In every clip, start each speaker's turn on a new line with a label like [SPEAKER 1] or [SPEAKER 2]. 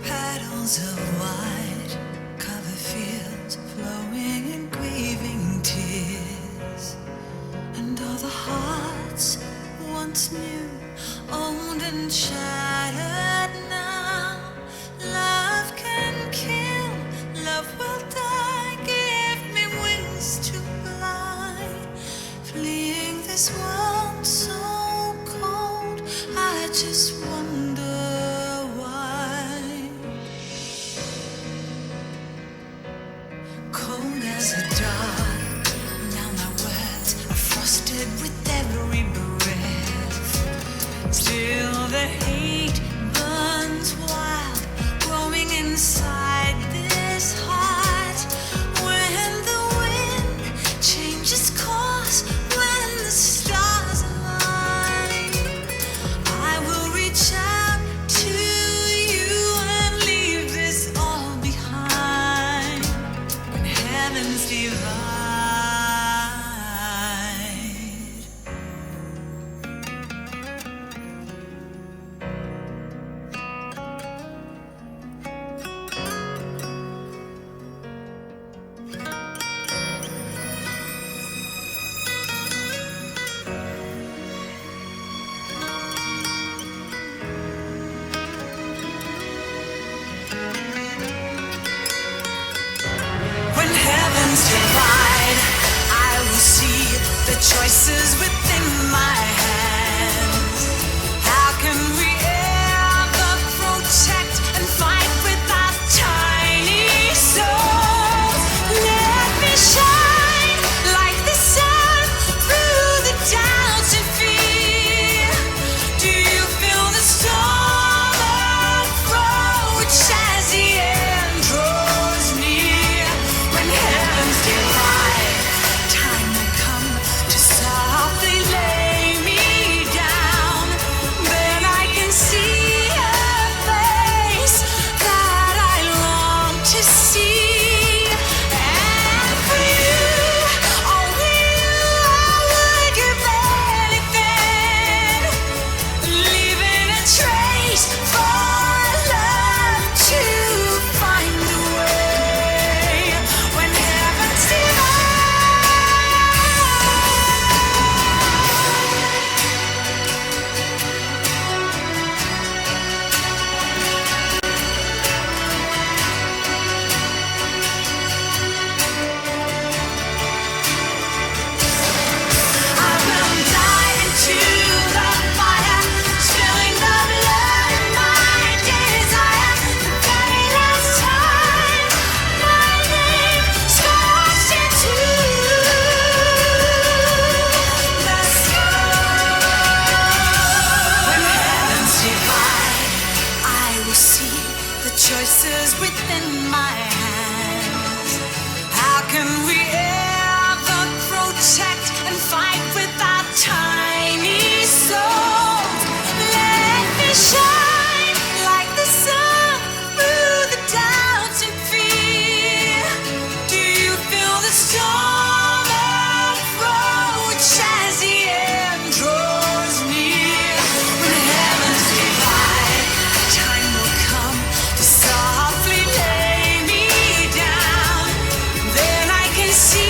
[SPEAKER 1] Petals of white cover fields, flowing in grieving tears, and all the hearts once new, owned and shattered now. Love can kill, love will die. Give me wings to fly, fleeing this world so cold. I just wonder why. Cold as a dog, now my words are frosted with every breath. Still the hate burns wild, growing inside this heart. When the wind changes course, when the stars align, I will reach out to you and leave this all behind. When heavens divide. When heavens divide, I will see the choices within my hands. How can we ever protect and fight with our tiny souls? Let me shine like the sun through the doubts and fear. Do you feel the storm approach as the end draws near? When heavens divide, time will come to softly lay me down. Then I can see a face that I long to see. And for you, only you, I would give anything, leaving a trace for love to find a way. When heavens divide. I will dive into the fire, spilling the blood of my desire. The very last time, my name scratched into the sky. When heavens divide, I will see the choices within my hands. How can we ever protect and fight with our tiny souls? Let me shine like the sun through the doubts and fear. Do you feel the storm approach as the end draws near? When heavens divide, time will come to softly lay me down. Then I can see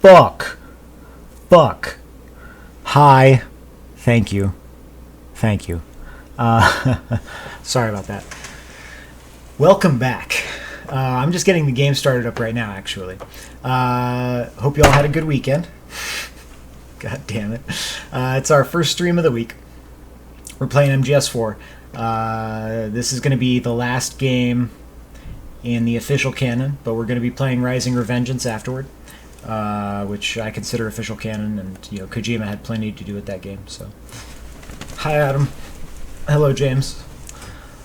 [SPEAKER 2] Fuck. Fuck. Hi. Thank you. Thank you. Sorry about that. Welcome back. I'm just getting the game started up right now, actually. Hope you all had a good weekend. God damn it. It's our first stream of the week. We're playing MGS4. This is going to be the last game in the official canon, but we're going to be playing Rising Revengeance afterward, which I consider official canon, and Kojima had plenty to do with that game. So, hi Adam. Hello James.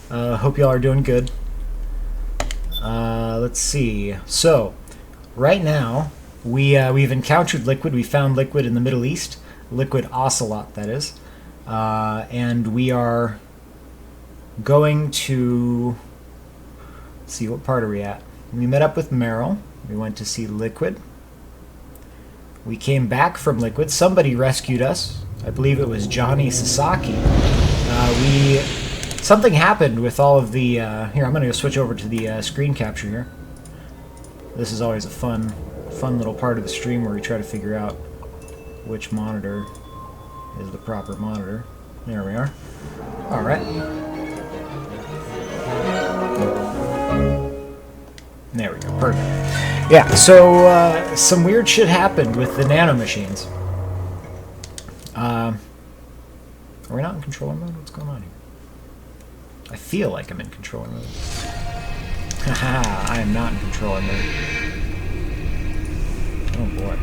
[SPEAKER 2] Hope y'all are doing good. Let's see. So, right now we've encountered Liquid. We found Liquid in the Middle East. Liquid Ocelot, that is. And we are going to... Let's see, what part are we at? We met up with Meryl. We went to see Liquid. We came back from Liquid. Somebody rescued us. I believe it was Johnny Sasaki. Something happened with all of the... here, I'm going to switch over to the screen capture here. This is always a fun little part of the stream where we try to figure out which monitor is the proper monitor. There we are. Alright. There we go. Perfect. Yeah, so some weird shit happened with the nanomachines. Are we not in controller mode? What's going on here? I feel like I'm in controller mode. Haha, I am not in controller mode. Oh boy.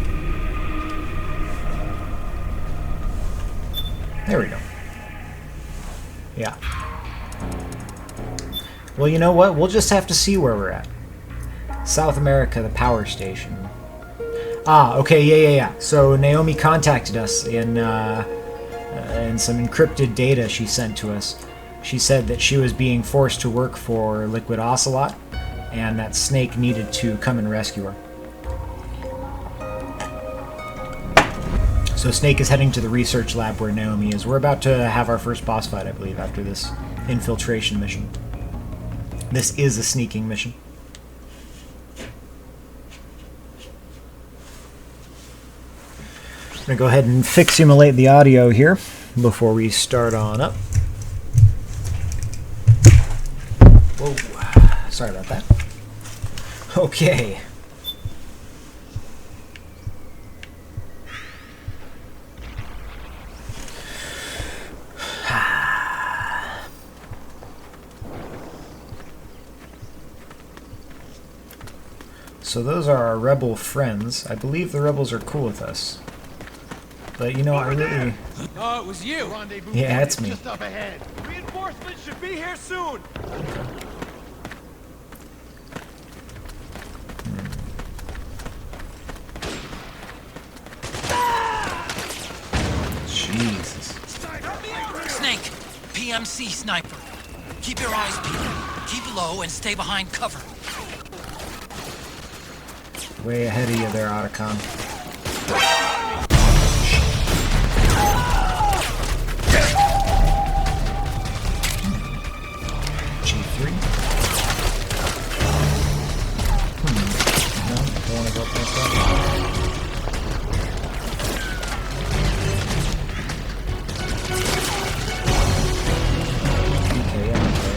[SPEAKER 2] There we go. Yeah. Well, you know what? We'll just have to see where we're at. South America, the power station. Ah, okay, yeah. So Naomi contacted us in some encrypted data she sent to us. She said that she was being forced to work for Liquid Ocelot, and that Snake needed to come and rescue her. So Snake is heading to the research lab where Naomi is. We're about to have our first boss fight, I believe, after this infiltration mission. This is a sneaking mission. I'm going to go ahead and fix-simulate the audio here before we start on up. Whoa. Sorry about that. Okay. So those are our rebel friends. I believe the rebels are cool with us. But you know, I really...
[SPEAKER 3] Oh, it was you!
[SPEAKER 2] Yeah, it's me.
[SPEAKER 3] Just up ahead. Reinforcements should be here soon!
[SPEAKER 2] Jesus.
[SPEAKER 4] Snake, PMC sniper. Keep your eyes peeled. Keep low and stay behind cover.
[SPEAKER 2] Way ahead of you there, Otacon. G3. No, don't want to go past that. Okay, yeah, okay.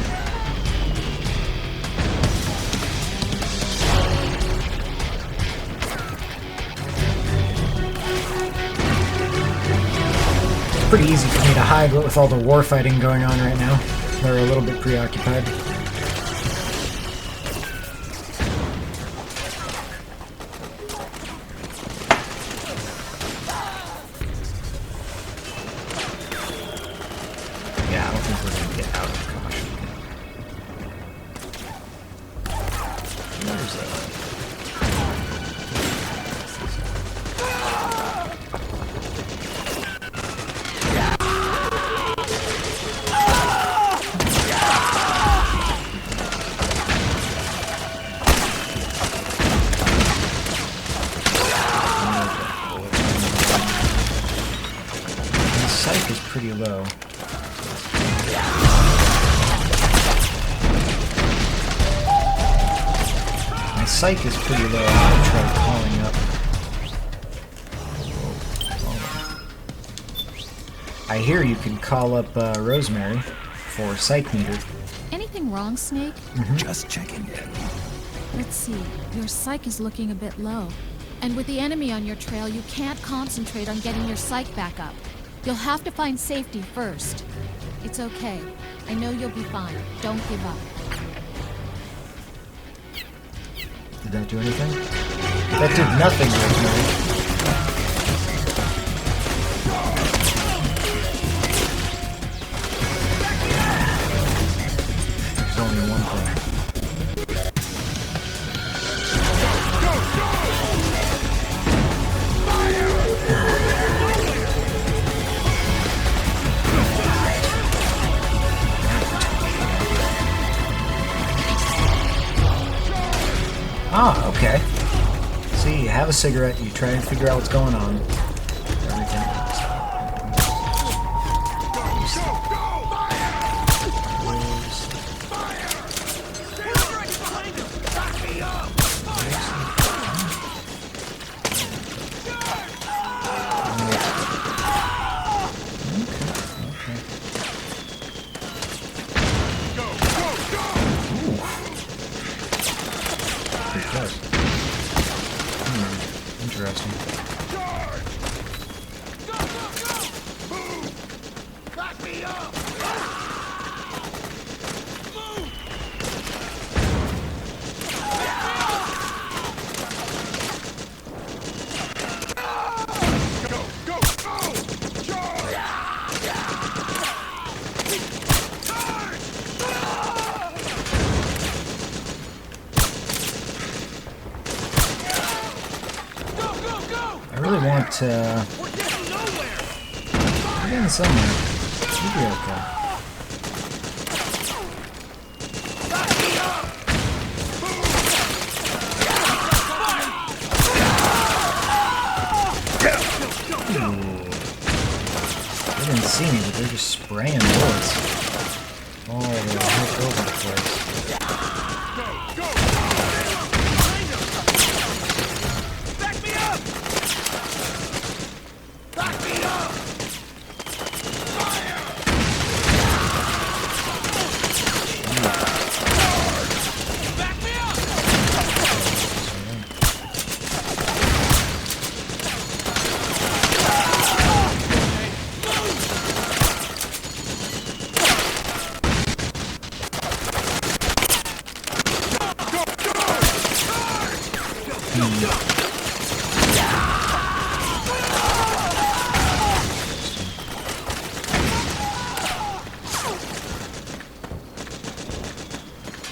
[SPEAKER 2] Pretty easy for me to hide what with all the war fighting going on right now. They're a little bit preoccupied. Yeah, I don't think we're gonna get out of caution. Where's that? Psych is pretty low. My psych is pretty low. I'm gonna try calling up I hear you can call up Rosemary for psych meter.
[SPEAKER 5] Anything wrong, Snake?
[SPEAKER 6] Just checking in.
[SPEAKER 5] Let's see. Your psych is looking a bit low. And with the enemy on your trail, you can't concentrate on getting your psych back up. You'll have to find safety first. It's okay. I know you'll be fine. Don't give up.
[SPEAKER 2] Did that do anything? That did nothing, Rosemary. There's only one thing. Ah, okay. See, you have a cigarette, you try and figure out what's going on. Everything else. Interesting.
[SPEAKER 3] Back me up!
[SPEAKER 2] I really want
[SPEAKER 3] We're getting nowhere!
[SPEAKER 2] we're getting somewhere. We'll be okay. They didn't see me, but they're just spraying bullets all over the place.
[SPEAKER 3] Back me up! Back me up! Back me up!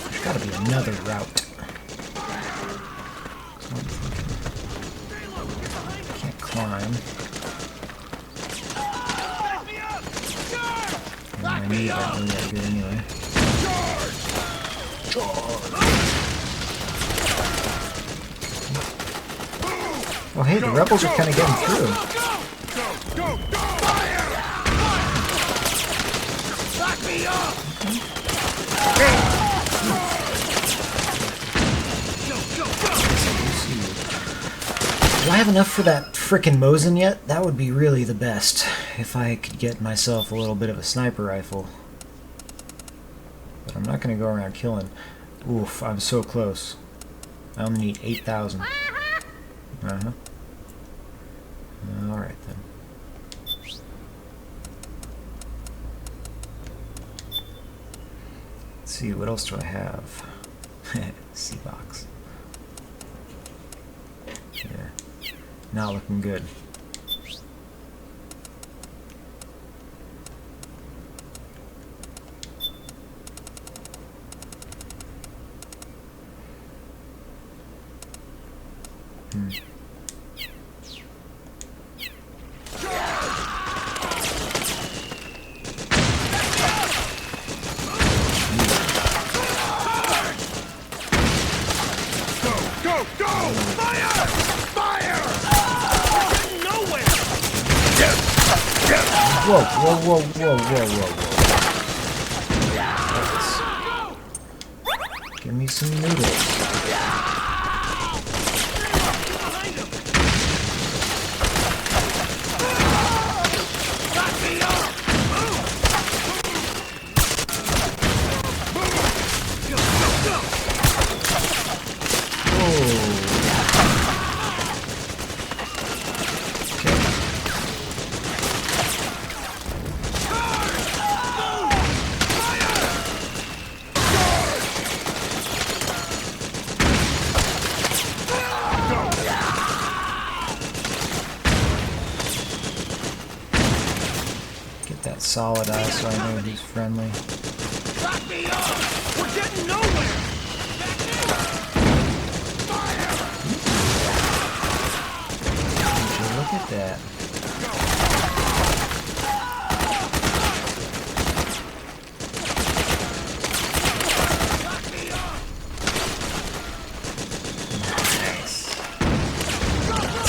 [SPEAKER 2] There's gotta be another route. Can't climb.
[SPEAKER 3] Back me up! Charge!
[SPEAKER 2] And I need that really that good anyway. Oh hey, the rebels are kind of getting through.
[SPEAKER 3] Go! Fire! Back me up!
[SPEAKER 2] Do I have enough for that frickin' Mosin yet? That would be really the best. If I could get myself a little bit of a sniper rifle. But I'm not gonna go around killing. Oof, I'm so close. I only need 8,000. Uh-huh. Alright then. Let's see, what else do I have? C-box. Yeah. Not looking good.
[SPEAKER 3] Go! Fire! Fire! We're getting nowhere!
[SPEAKER 2] Whoa. Give me some noodles.
[SPEAKER 3] Behind him! Back me up!
[SPEAKER 2] solid eye so I know he's friendly.
[SPEAKER 3] Back me up! We're getting nowhere!
[SPEAKER 2] Would you look at that? Nice.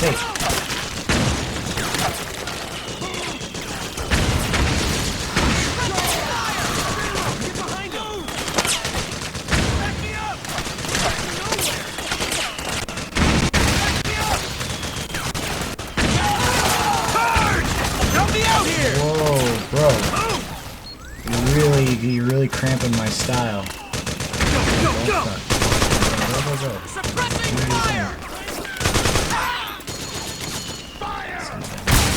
[SPEAKER 2] Take. Whoa, bro. You're really cramping my style.
[SPEAKER 3] Go!
[SPEAKER 2] Go.
[SPEAKER 3] Suppressing fire! Fire!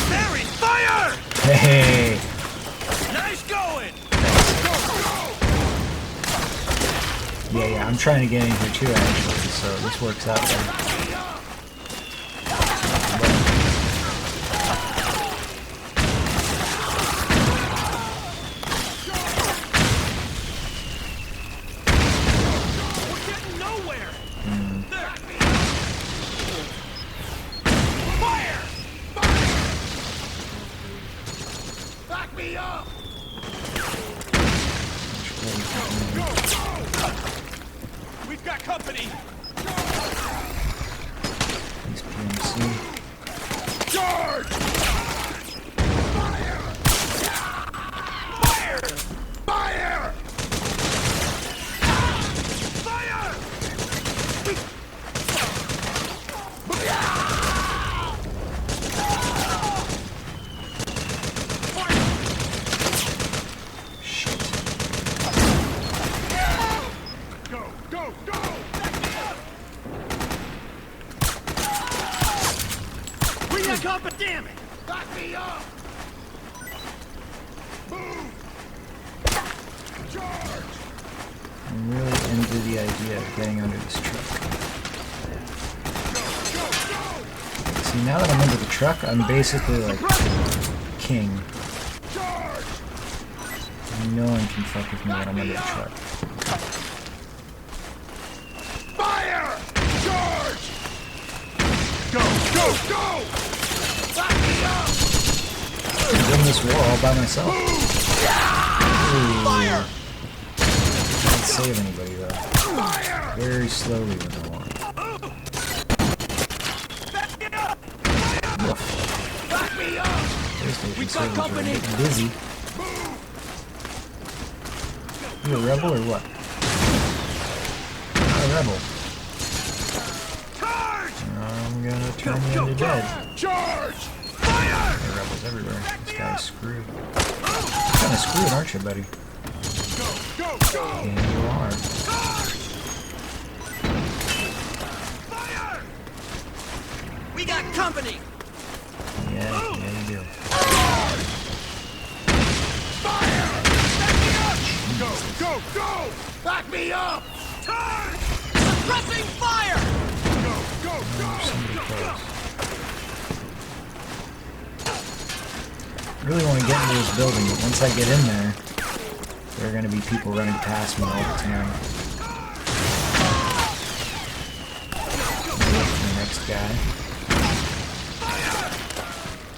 [SPEAKER 3] Barry, fire!
[SPEAKER 2] Hey!
[SPEAKER 3] Nice going!
[SPEAKER 2] Yeah, I'm trying to get in here too, actually, so this works out better.
[SPEAKER 3] We're getting nowhere! There. Fire! Back me up! Go! We've got company!
[SPEAKER 2] These PMC.
[SPEAKER 3] Charge! Fire! Fire! Fire! Fire!
[SPEAKER 2] Shit.
[SPEAKER 3] Go! Go! We got company! Damn it! Back me up! Move! Charge!
[SPEAKER 2] I'm really into the idea of getting under this truck. See, now that I'm under the truck, I'm basically like king.
[SPEAKER 3] Charge!
[SPEAKER 2] No one can fuck with me when I'm under the truck.
[SPEAKER 3] Fire! Charge! Go! Back me up!
[SPEAKER 2] I'm doing this war all by myself. Ooh.
[SPEAKER 3] Fire!
[SPEAKER 2] Can't save anybody though.
[SPEAKER 3] Fire!
[SPEAKER 2] Very slowly when I want.
[SPEAKER 3] Back me up!
[SPEAKER 2] Woof.
[SPEAKER 3] Back me up!
[SPEAKER 2] PlayStation
[SPEAKER 3] We got
[SPEAKER 2] servers are
[SPEAKER 3] company.
[SPEAKER 2] getting busy. You a rebel or what? Not a rebel.
[SPEAKER 3] Charge!
[SPEAKER 2] I'm gonna turn you into dead.
[SPEAKER 3] Charge! Fire!
[SPEAKER 2] There are rebels everywhere. This guy's screwed. You're kinda screwed, aren't you, buddy?
[SPEAKER 3] Go!
[SPEAKER 2] Yeah, you are.
[SPEAKER 3] Charge! Fire! We got company!
[SPEAKER 2] Yeah, you do.
[SPEAKER 3] Fire! Back me up! Go! Back me up! Charge! Suppressing fire! Go!
[SPEAKER 2] Somebody close. Really want to get into this building, but once I get in there, there are going to be people running past me all the time. Wait for the next guy.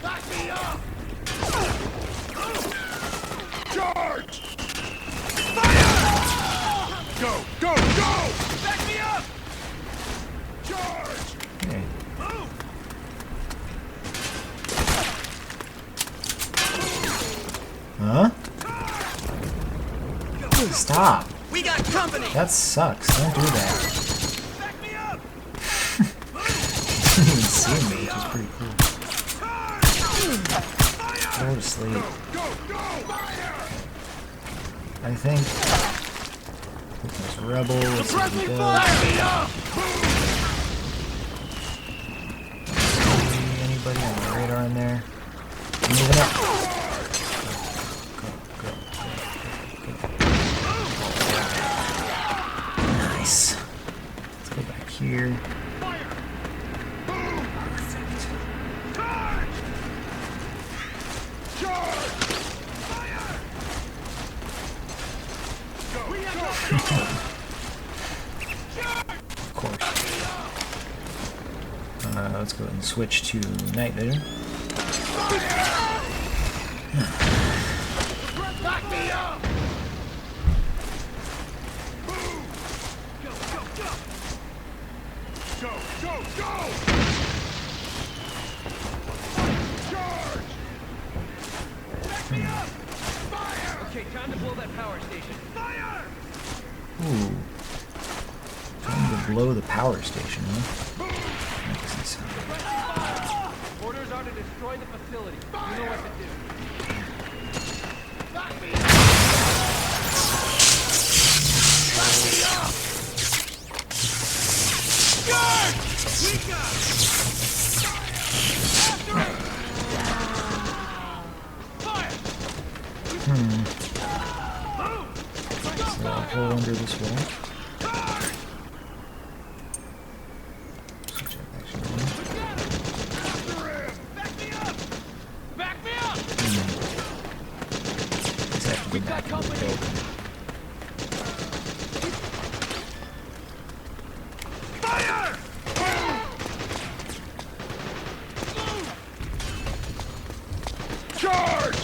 [SPEAKER 3] Back me up! Charge! Fire! Go! Back me up! Charge!
[SPEAKER 2] Hey,
[SPEAKER 3] Move!
[SPEAKER 2] huh? Stop.
[SPEAKER 3] We got company!
[SPEAKER 2] That sucks. Don't do that.
[SPEAKER 3] Back me up!
[SPEAKER 2] You didn't even see me, which is pretty cool.
[SPEAKER 3] Fire!
[SPEAKER 2] Go to sleep.
[SPEAKER 3] Go! Fire!
[SPEAKER 2] I think there's rebels.
[SPEAKER 3] Suppressing
[SPEAKER 2] there's
[SPEAKER 3] fire! Back me up!
[SPEAKER 2] anybody on the radar in there? Moving up. Go. Nice. Let's go back here.
[SPEAKER 3] Fire!
[SPEAKER 2] Perfect.
[SPEAKER 3] Charge! Charge! Fire!
[SPEAKER 2] switch to night vision.
[SPEAKER 3] Back me up! Go, go, go! Charge! Back me up! Fire!
[SPEAKER 6] Okay, time to blow that power station.
[SPEAKER 3] Fire!
[SPEAKER 2] Ooh. Time to blow the power station, huh? That doesn't sound good.
[SPEAKER 6] Orders are to destroy the facility. You know what to do.
[SPEAKER 3] Back me up! Back me up! Guard! We got it! After it! Fire!
[SPEAKER 2] So I'll pull under this wall. Switch up actually.
[SPEAKER 3] Back me up! Back me up!
[SPEAKER 2] Let's have to get back into the building.
[SPEAKER 3] Fire! Charge!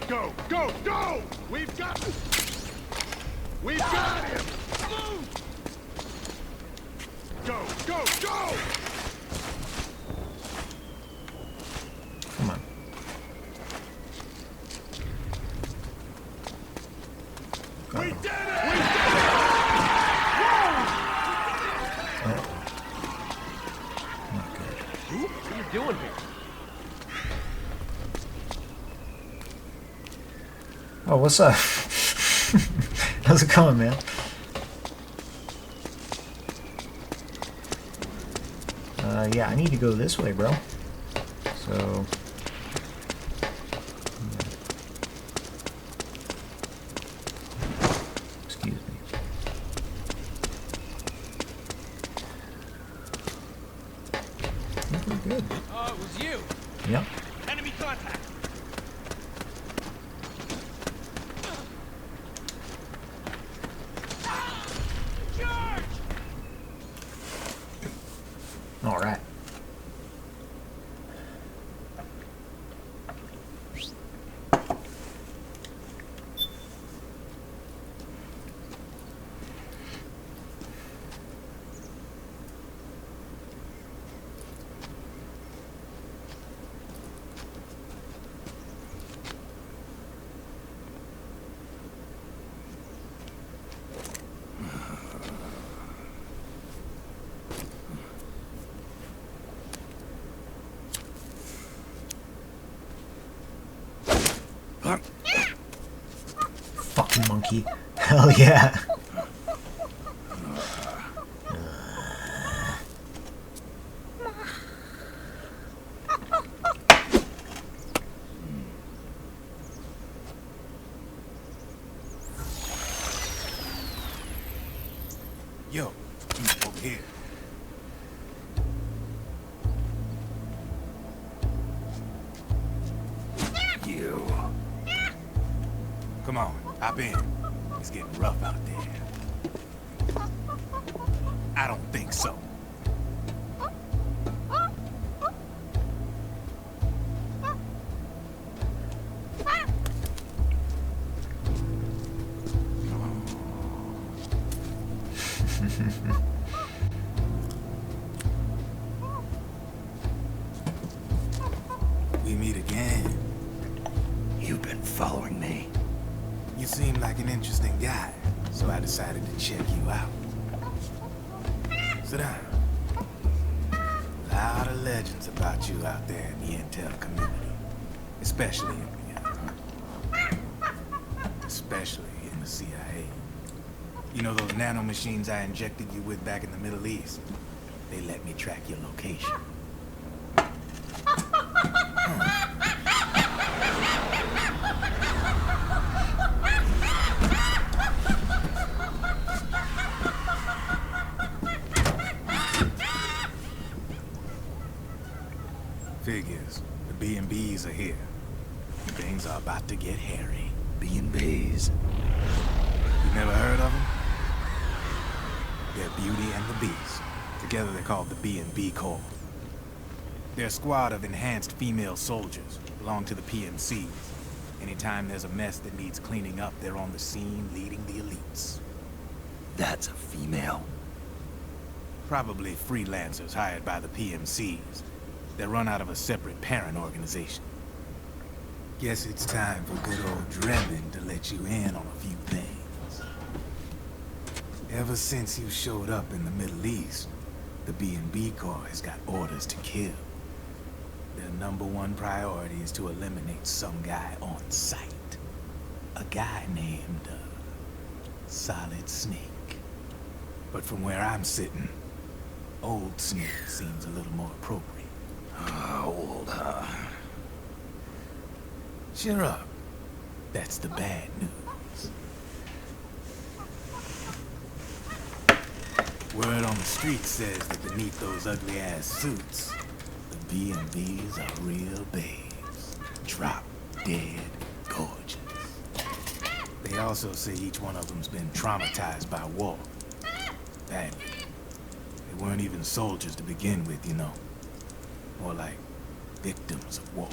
[SPEAKER 3] Go, go, go! We've got him! Go, go, go!
[SPEAKER 2] Come on.
[SPEAKER 3] We did it!
[SPEAKER 2] Not good.
[SPEAKER 6] What are you doing here?
[SPEAKER 2] Oh, what's up? How's it going, man? Yeah, I need to go this way, bro. So... Excuse me. I think we're good.
[SPEAKER 6] Oh, it was you.
[SPEAKER 2] Yep.
[SPEAKER 3] Enemy contact! Charge!
[SPEAKER 2] All right. Fucking monkey. Hell yeah.
[SPEAKER 3] Yo, over here. You. Come on, hop in. It's getting rough out there. I don't think so. We meet again. You've been following me. You seem like an interesting guy, so I decided to check you out. Sit down. A lot of legends about you out there in the intel community, especially in the CIA. You know those nanomachines I injected you with back in the Middle East? They let me track your location. Figures. The B&Bs are here. Things are about to get hairy. B&Bs. You never heard of them? They're Beauty and the Beast. Together they're called the B&B Corps. They're a squad of enhanced female soldiers, belong to the PMCs. Anytime there's a mess that needs cleaning up, they're on the scene leading the elites.
[SPEAKER 7] That's a female.
[SPEAKER 3] Probably freelancers hired by the PMCs. They're run out of a separate parent organization. Guess it's time for good old Drebin to let you in on a few things. Ever since you showed up in the Middle East, the B&B Corps has got orders to kill. Their #1 priority is to eliminate some guy on sight. A guy named, Solid Snake. But from where I'm sitting, Old Snake seems a little more appropriate.
[SPEAKER 7] Old, huh?
[SPEAKER 3] Cheer up. That's the bad news. Word on the street says that beneath those ugly-ass suits, the B&Bs are real babes. Drop dead gorgeous. They also say each one of them's been traumatized by war. Badly. They weren't even soldiers to begin with, you know. More like victims of war.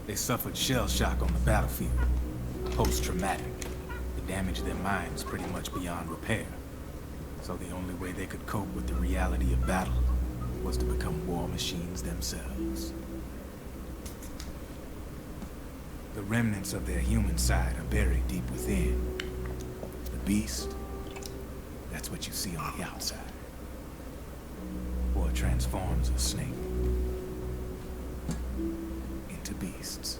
[SPEAKER 3] They suffered shell shock on the battlefield. Post-traumatic. It damaged their minds pretty much beyond repair. So the only way they could cope with the reality of battle was to become war machines themselves. The remnants of their human side are buried deep within. The beast, that's what you see on the outside. War transforms a snake into beasts.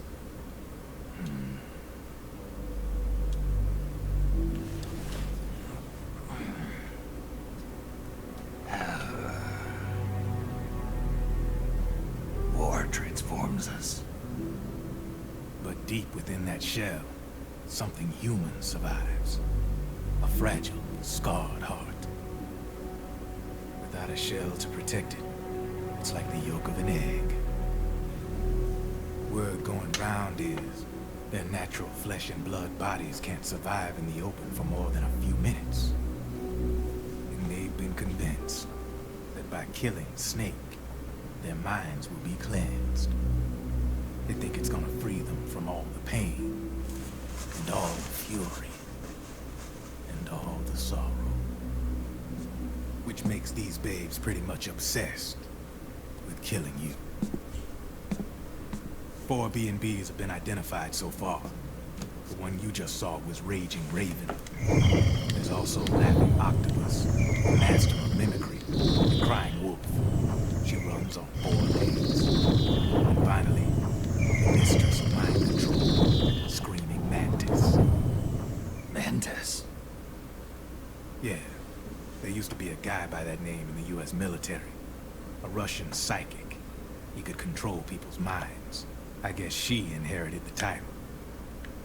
[SPEAKER 7] War transforms us.
[SPEAKER 3] But deep within that shell, something human survives. A fragile, scarred heart. Without a shell to protect it, it's like the yolk of an egg. Word going round is their natural flesh and blood bodies can't survive in the open for more than a few minutes. And they've been convinced that by killing Snake, their minds will be cleansed. They think it's gonna free them from all the pain, and all the fury, and all the sorrow. Which makes these babes pretty much obsessed with killing you. 4 B&Bs have been identified so far. The one you just saw was Raging Raven. There's also Laughing Octopus, the master of mimicry, and Crying Wolf. She runs on 4 legs. And finally, the mistress of mind control, Screaming Mantis.
[SPEAKER 7] Mantis?
[SPEAKER 3] Yeah, there used to be a guy by that name in the US military. A Russian psychic. He could control people's minds. I guess she inherited the title.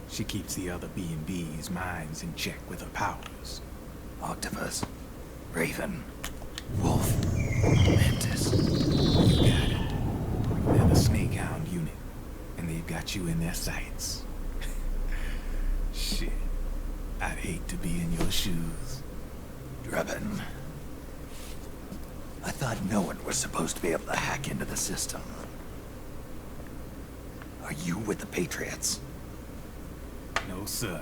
[SPEAKER 3] She keeps the other B&B's minds in check with her powers.
[SPEAKER 7] Octopus. Raven. Wolf. Mantis.
[SPEAKER 3] You got it. They're the Snakehound unit, and they've got you in their sights. Shit. I'd hate to be in your shoes.
[SPEAKER 7] Drebin. I thought no one was supposed to be able to hack into the system. Are you with the Patriots?
[SPEAKER 3] No, sir.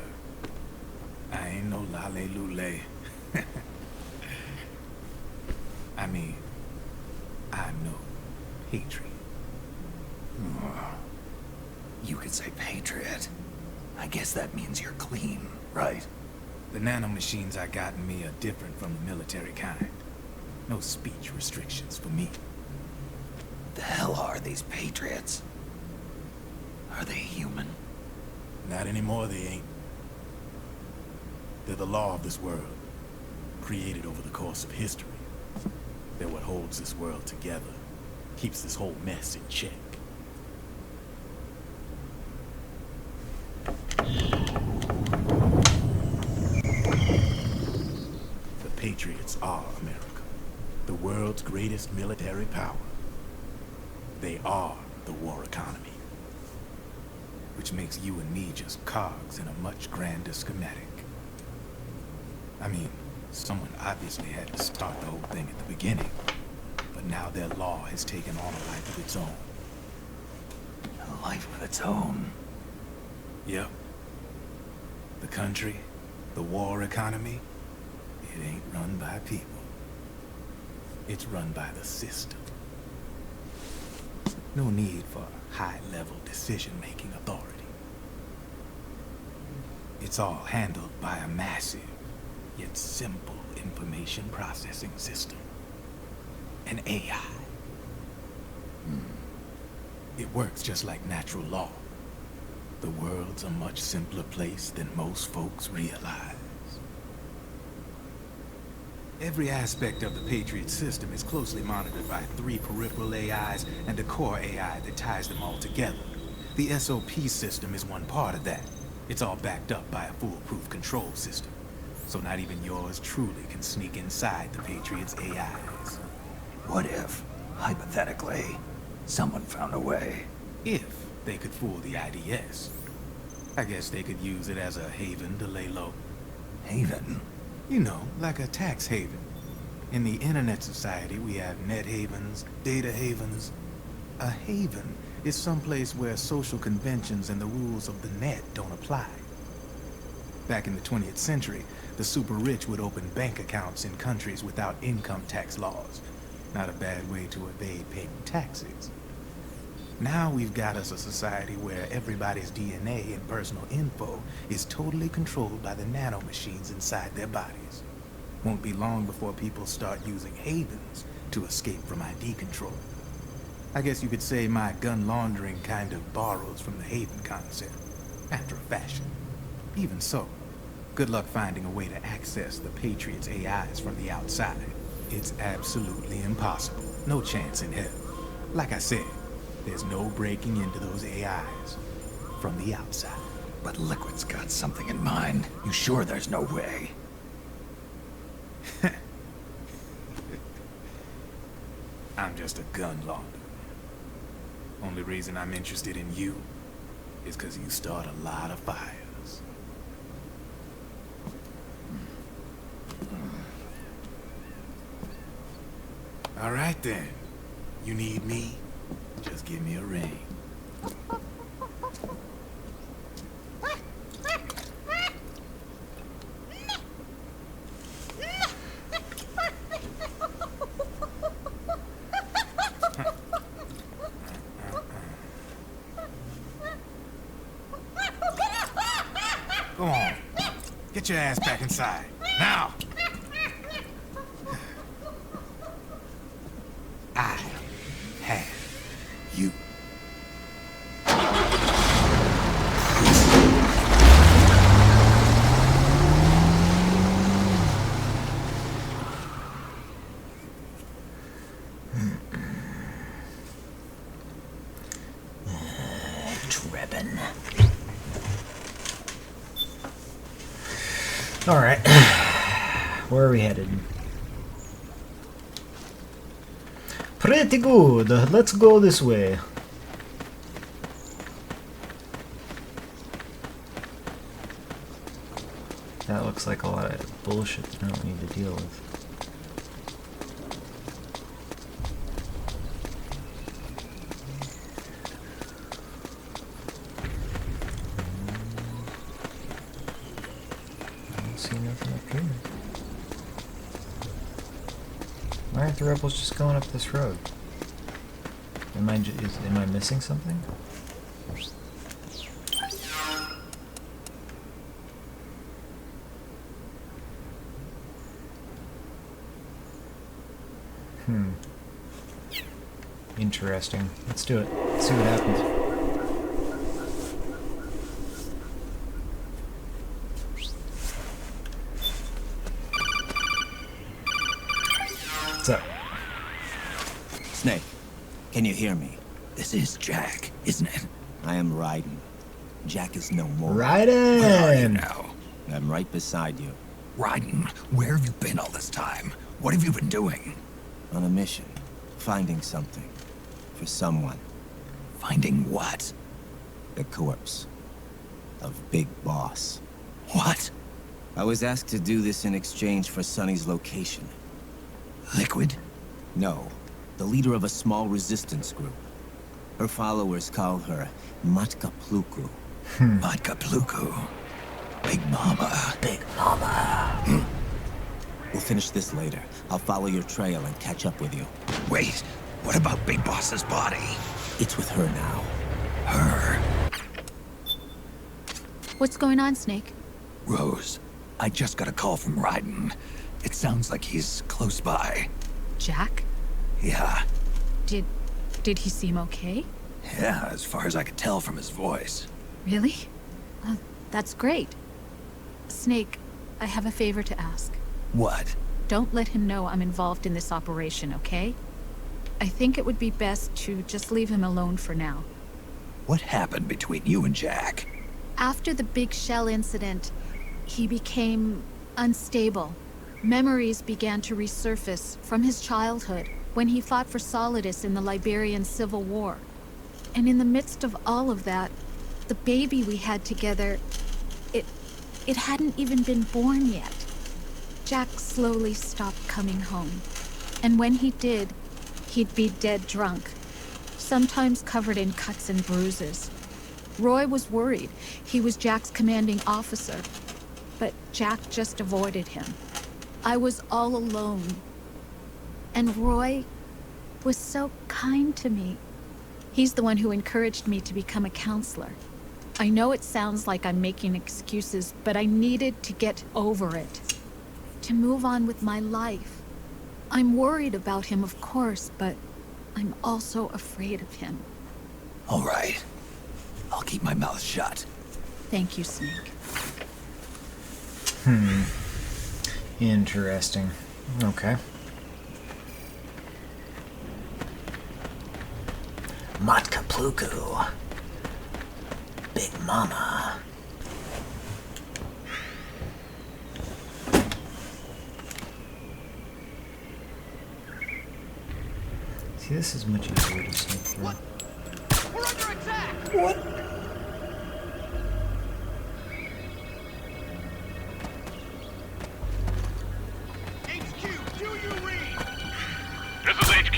[SPEAKER 3] I ain't no lale-lule. I mean, I'm no patriot.
[SPEAKER 7] You could say Patriot. I guess that means you're clean, right?
[SPEAKER 3] The nanomachines I got in me are different from the military kind. No speech restrictions for me.
[SPEAKER 7] The hell are these Patriots? Are they human?
[SPEAKER 3] Not anymore, they ain't. They're the law of this world, created over the course of history. They're what holds this world together, keeps this whole mess in check. The Patriots are America, the world's greatest military power. They are the war economy. Which makes you and me just cogs in a much grander schematic. I mean, Someone obviously had to start the whole thing at the beginning. But now their law has taken on a life of its own.
[SPEAKER 7] A life of its own.
[SPEAKER 3] Yep. The country, the war economy, it ain't run by people. It's run by the system. No need for high-level decision-making authority. It's all handled by a massive, yet simple information processing system. An AI. It works just like natural law. The world's a much simpler place than most folks realize. Every aspect of the Patriot system is closely monitored by 3 peripheral AIs and a core AI that ties them all together. The SOP system is one part of that. It's all backed up by a foolproof control system. So not even yours truly can sneak inside the Patriots' AIs.
[SPEAKER 7] What if, hypothetically, someone found a way?
[SPEAKER 3] If they could fool the IDS. I guess they could use it as a haven to lay low.
[SPEAKER 7] Haven?
[SPEAKER 3] You know, like a tax haven. In the internet society, we have net havens, data havens. A haven is someplace where social conventions and the rules of the net don't apply. Back in the 20th century, the super rich would open bank accounts in countries without income tax laws. Not a bad way to evade paying taxes. Now we've got us a society where everybody's DNA and personal info is totally controlled by the nanomachines inside their bodies. Won't be long before people start using havens to escape from ID control. I guess you could say my gun laundering kind of borrows from the haven concept, after a fashion. Even so, good luck finding a way to access the Patriots' AIs from the outside. It's absolutely impossible. No chance in hell. Like I said, there's no breaking into those AIs from the outside.
[SPEAKER 7] But Liquid's got something in mind. You sure there's no way?
[SPEAKER 3] I'm just a gun launderer. Only reason I'm interested in you is because you start a lot of fires. All right then. You need me? Just give me a ring. Go on. Get your ass back inside. Now! I have you.
[SPEAKER 7] Trebin.
[SPEAKER 2] All right. Where are we headed? Pretty good. Let's go this way. That looks like a lot of bullshit that I don't need to deal with. I don't see nothing up here. Why aren't the rebels just going up this road? Am I missing something? Interesting. Let's do it. Let's see what happens. What's up?
[SPEAKER 8] Snake, can you hear me?
[SPEAKER 7] This is Jack, isn't it?
[SPEAKER 8] I am Raiden. Jack is no more.
[SPEAKER 2] Raiden!
[SPEAKER 7] Where are you now?
[SPEAKER 8] I'm right beside you.
[SPEAKER 7] Raiden, where have you been all this time? What have you been doing?
[SPEAKER 8] On a mission. Finding something. For someone.
[SPEAKER 7] Finding what?
[SPEAKER 8] The corpse. Of Big Boss.
[SPEAKER 7] What?
[SPEAKER 8] I was asked to do this in exchange for Sonny's location.
[SPEAKER 7] Liquid?
[SPEAKER 8] No, the leader of a small resistance group. Her followers call her Matka Pluku.
[SPEAKER 7] Vodka Pluku. Big Mama.
[SPEAKER 8] Big Mama. We'll finish this later. I'll follow your trail and catch up with you.
[SPEAKER 7] Wait, what about Big Boss's body?
[SPEAKER 8] It's with her now.
[SPEAKER 7] Her.
[SPEAKER 5] What's going on, Snake?
[SPEAKER 7] Rose, I just got a call from Raiden. It sounds like he's close by.
[SPEAKER 9] Jack?
[SPEAKER 7] Yeah,
[SPEAKER 9] Did he seem okay?
[SPEAKER 7] yeah, as far as I could tell from his voice.
[SPEAKER 9] Really?
[SPEAKER 5] That's great. Snake, I have a favor to ask.
[SPEAKER 7] What?
[SPEAKER 9] Don't let him know I'm involved in this operation, okay? I think it would be best to just leave him alone for now.
[SPEAKER 7] What happened between you and Jack?
[SPEAKER 5] After the Big Shell incident, he became unstable. Memories began to resurface from his childhood when he fought for Solidus in the Liberian Civil War. And in the midst of all of that, the baby we had together, it hadn't even been born yet. Jack slowly stopped coming home. And when he did, he'd be dead drunk, sometimes covered in cuts and bruises. Roy was worried. He was Jack's commanding officer. But Jack just avoided him. I was all alone. And Roy was so kind to me. He's the one who encouraged me to become a counselor. I know it sounds like I'm making excuses, but I needed to get over it. To move on with my life. I'm worried about him, of course, but I'm also afraid of him.
[SPEAKER 7] All right. I'll keep my mouth shut.
[SPEAKER 5] Thank you, Snake.
[SPEAKER 2] Interesting. Okay. Matka Pluku. Big Mama. See, this is much easier to sneak through.
[SPEAKER 6] What? We're under attack!
[SPEAKER 7] What?
[SPEAKER 6] HQ, do you read?
[SPEAKER 10] This is HQ.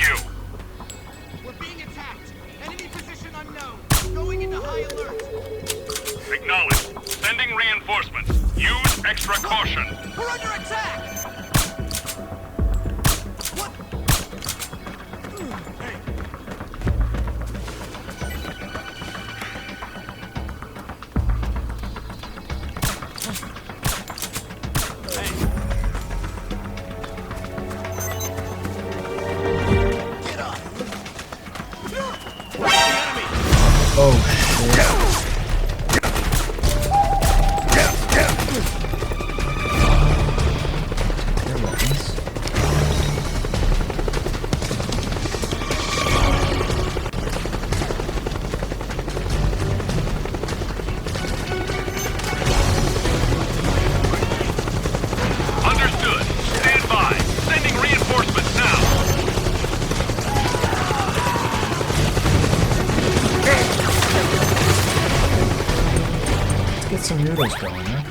[SPEAKER 6] We're being attacked. Enemy position unknown. Going into high alert.
[SPEAKER 10] Acknowledged. Sending reinforcements. Use extra caution.
[SPEAKER 6] We're under attack! What? Hey. Get up! The enemy!
[SPEAKER 2] Oh, shit. Their weapons.
[SPEAKER 10] Understood. Stand by. Sending reinforcements now.
[SPEAKER 2] Let's get some noodles going, huh?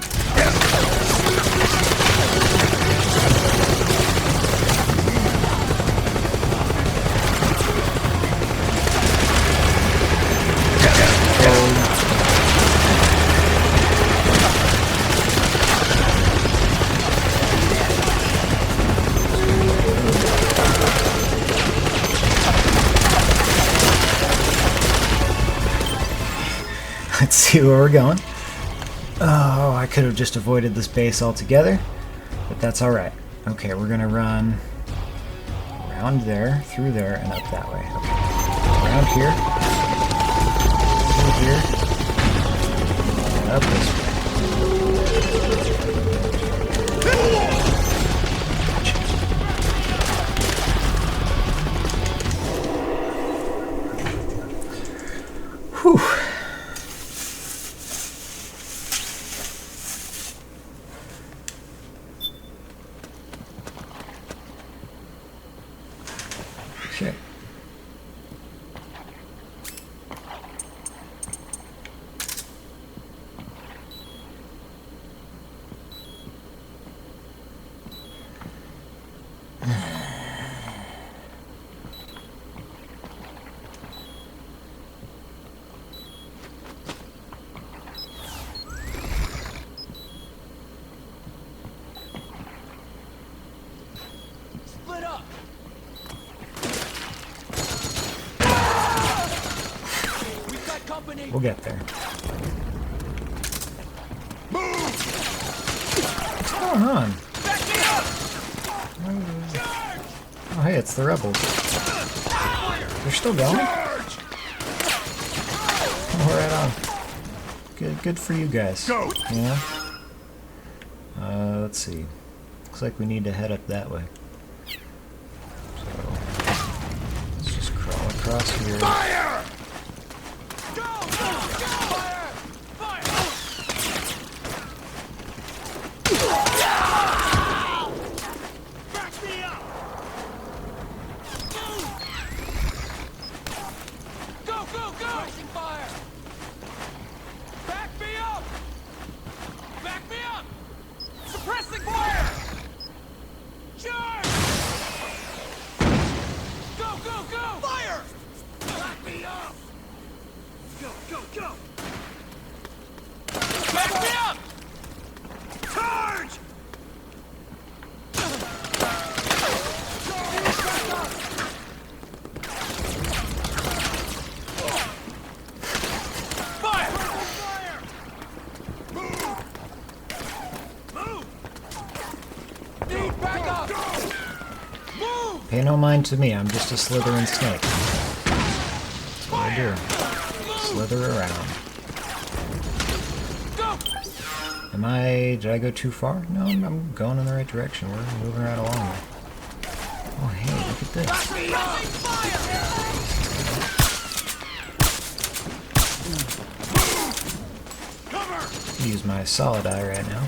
[SPEAKER 2] Let's see where we're going. Oh, I could have just avoided this base altogether, but that's alright. Okay, we're gonna run around there, through there, and up that way. Okay. Around here, through here, and up this way. Whew. Okay. We'll get there. What's going on? Oh, hey, it's the rebels. They're still going? Oh, right on. Good for you guys. Yeah. Let's see. Looks like we need to head up that way. So let's just crawl across here.
[SPEAKER 6] Fire!
[SPEAKER 2] Pay no mind to me, I'm just a slithering snake. That's what I do. Slither around. Did I go too far? No, I'm going in the right direction. We're moving right along here. Oh hey, look at this. Use my solid eye right now.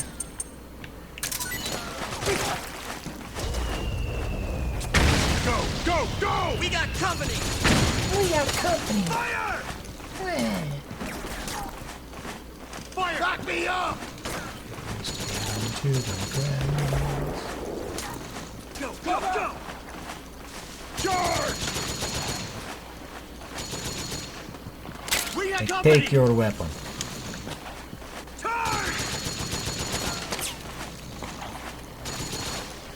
[SPEAKER 6] Go!
[SPEAKER 1] We got company!
[SPEAKER 6] Fire! Fire! Back me up! Go! Charge! We got company!
[SPEAKER 2] Take your weapon.
[SPEAKER 6] Charge!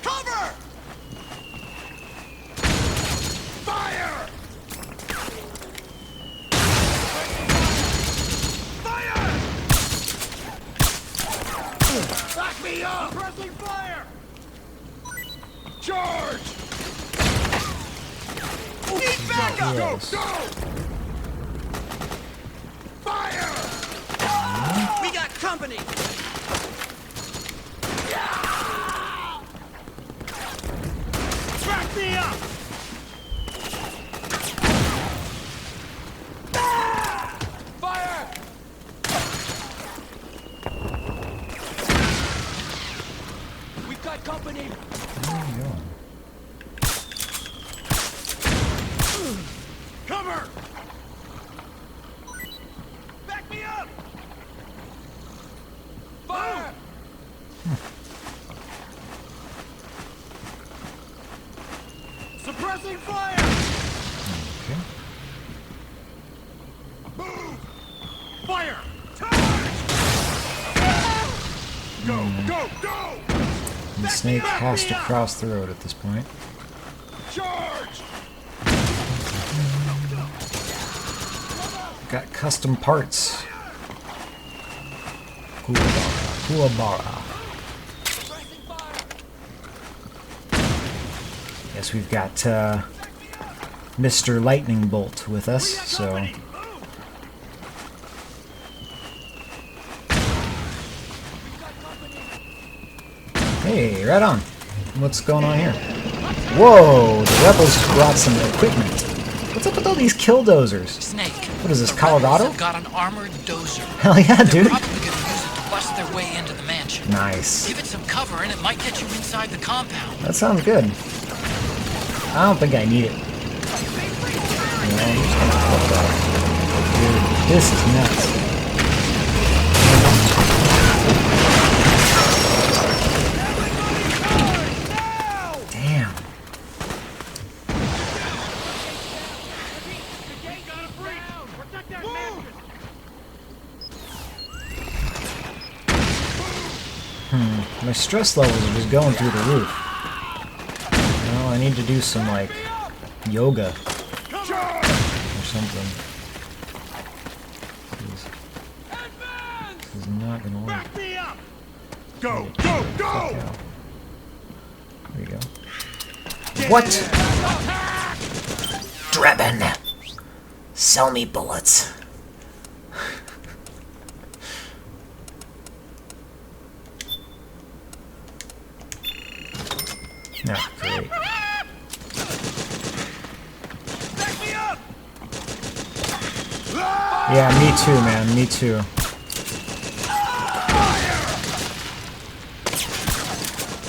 [SPEAKER 6] Cover! Fire! Fire! Back me up! Pressing fire! Charge! Need backup! Go! Fire!
[SPEAKER 1] We got company!
[SPEAKER 6] Back me up! Fire! We've got company! Cover! Back me up! Fire! Suppressing fire!
[SPEAKER 2] Okay.
[SPEAKER 6] Move! Fire! Charge! Go!
[SPEAKER 2] The snake has to cross the road at this point.
[SPEAKER 6] Charge!
[SPEAKER 2] Got custom parts. Kuwabara. Yes, we've got Mr. Lightning Bolt with us, so hey, right on. What's going on here? Whoa, the rebels brought some equipment. What's up with all these killdozers?
[SPEAKER 4] Snake.
[SPEAKER 2] What is this, Colorado?
[SPEAKER 4] They've got an armored dozer.
[SPEAKER 2] Hell yeah, dude.
[SPEAKER 4] They're probably gonna use it to bust their way into the mansion.
[SPEAKER 2] Nice.
[SPEAKER 4] Give it some cover and it might get you inside the compound.
[SPEAKER 2] That sounds good. I don't think I need it. Yeah, I'm just gonna flip that. Dude, this is nuts. Damn. My stress levels are just going through the roof. Well, I need to do some, like, yoga or something. not gonna work.
[SPEAKER 6] Back me up! Go, go, go!
[SPEAKER 2] There you go. What? Drebin! Sell me bullets. No, great.
[SPEAKER 6] Back me up!
[SPEAKER 2] Yeah, me too, man. Me too.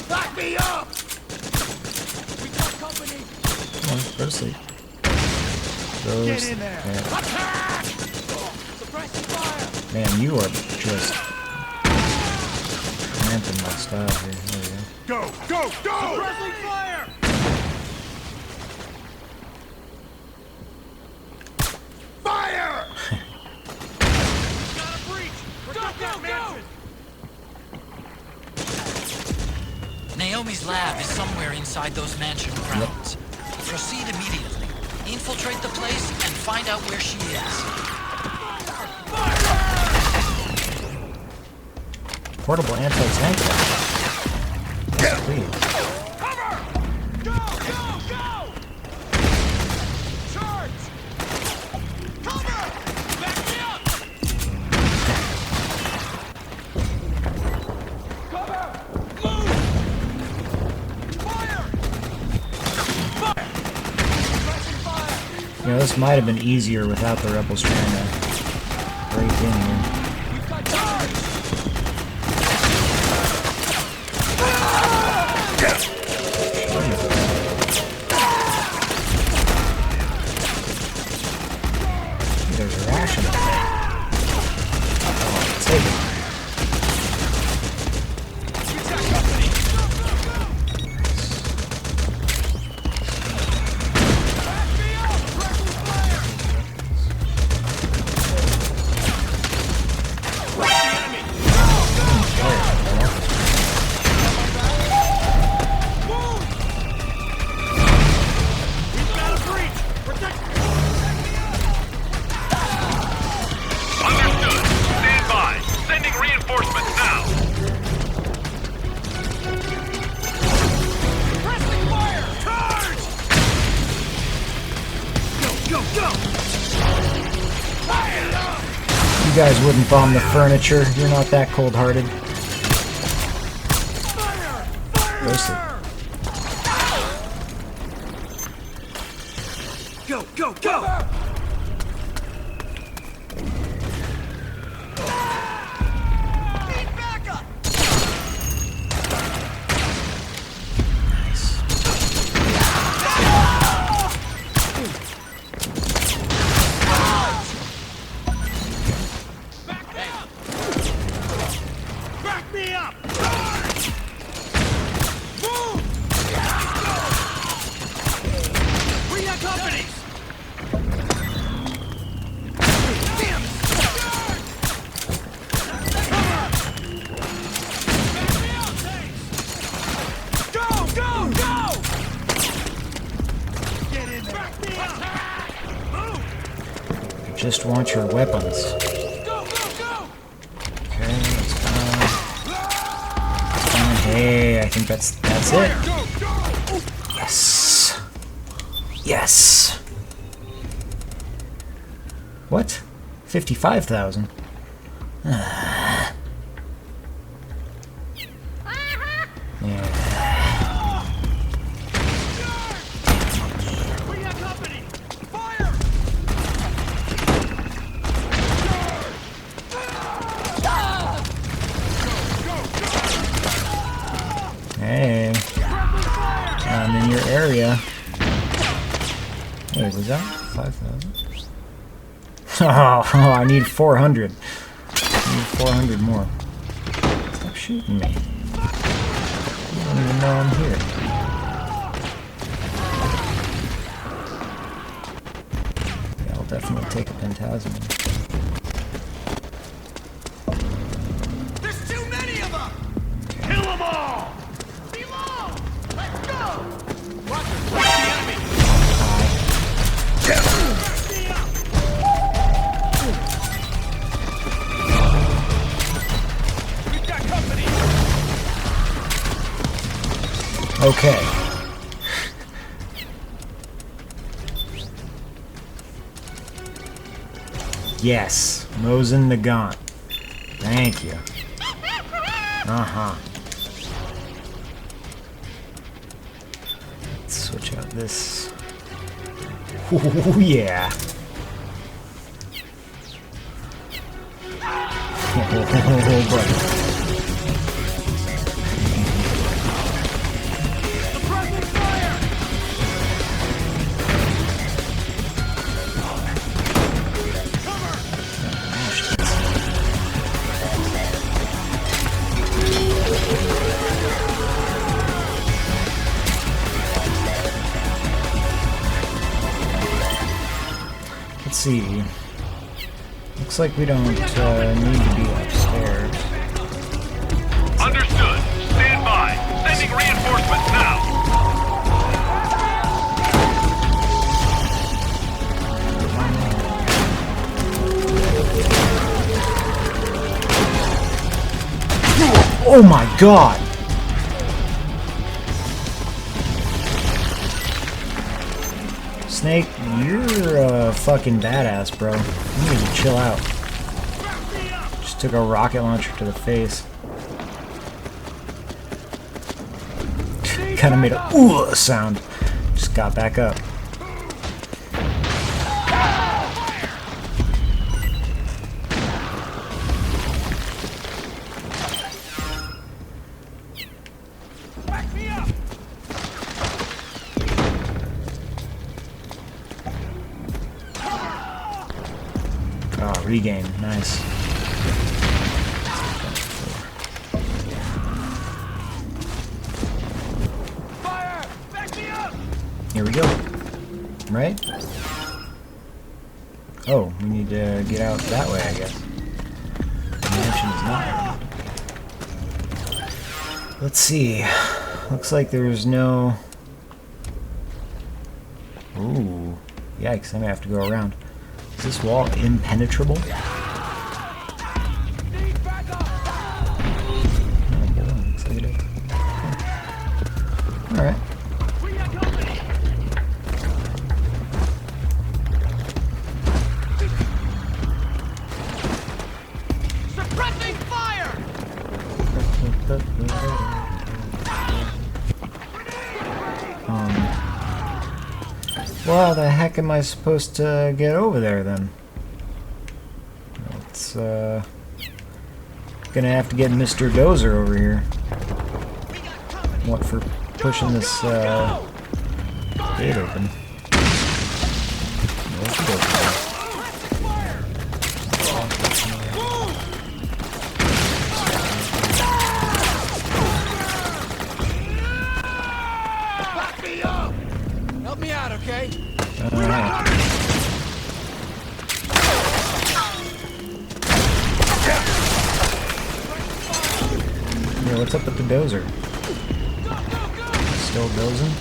[SPEAKER 6] Back me up! We got company!
[SPEAKER 2] Come on, go to sleep.
[SPEAKER 6] Get in there!
[SPEAKER 2] Yeah.
[SPEAKER 6] Attack! Suppressing fire!
[SPEAKER 2] Man, you are just ramping my style here. There we go.
[SPEAKER 6] Go, go, go! Suppressing fire! Fire! Got a breach! Protect that mansion!
[SPEAKER 4] Naomi's lab is somewhere inside those mansion grounds. Proceed immediately. Infiltrate the place and find out where she is.
[SPEAKER 2] Portable anti-tank weapon. Yes, please.
[SPEAKER 6] Cover! Go, go, go! Charge! Cover! Back me up! Cover! Move! Fire! Fire! Suppressing fire!
[SPEAKER 2] You know, this might have been easier without the rebels trying to break in here.
[SPEAKER 6] We've got charge!
[SPEAKER 2] There's a ration up there. Oh, take it.
[SPEAKER 6] We've got company! Back me up! Suppressing fire! Where's the enemy? Go, go, go! Move! We've got a breach! Protect me!
[SPEAKER 10] Understood. Stand by. Sending reinforcements now.
[SPEAKER 6] Pressing fire! Charge! Go, go, go! Fire!
[SPEAKER 2] You guys wouldn't bomb the furniture. You're not that cold-hearted.
[SPEAKER 6] Fire!
[SPEAKER 2] Roasted.
[SPEAKER 6] Go, go, go! Need backup! Back me up! Move! We got company! Damn! Back me up, thanks! Go, go, go! Get in there! Back me up! Move!
[SPEAKER 2] Just want your weapons.
[SPEAKER 6] Go, go, go!
[SPEAKER 2] Okay, that's fine. Hey, I think that's it.
[SPEAKER 6] Go, go!
[SPEAKER 2] Yes. Yes. What? 55,000. Yeah.
[SPEAKER 6] We got company! Fire!
[SPEAKER 2] Hey. I'm in your area. Wait, was that 5,000? Oh, I need 400. I need 400 more. Stop shooting me. You don't even know I'm here. Yeah, I'll definitely take a Pentasm.
[SPEAKER 6] There's too many of them! Kill them all! Below! Let's go! Watch the enemy! Me up!
[SPEAKER 2] Okay. Yes, Mosin the Gaunt. Thank you. Uh-huh. Let's switch out this. Ooh, yeah. Oh, buddy. Let's see. Looks like we don't need to be upstairs.
[SPEAKER 10] Understood. Stand by. Sending reinforcements now.
[SPEAKER 2] Oh my god! Snake, you're a fucking badass, bro. You need to chill out. Just took a rocket launcher to the face. Kinda made a ooh sound. Just got back up. Oh, regain. Nice.
[SPEAKER 6] Fire! Back me up!
[SPEAKER 2] Here we go. Right? Oh, we need to get out that way, I guess. The mansion is not ready. Let's see. Looks like there's no... Ooh. Yikes, I may have to go around. Is this wall impenetrable? Oh boy, looks like it is. Alright.
[SPEAKER 6] Suppressing fire!
[SPEAKER 2] Well, how the heck am I supposed to get over there then? It's gonna have to get Mr. Dozer over here. What for pushing this gate open? Where's the Dozer?
[SPEAKER 6] Back me up! Help me out, okay?
[SPEAKER 2] Yeah, what's up with the Dozer? Still dozing?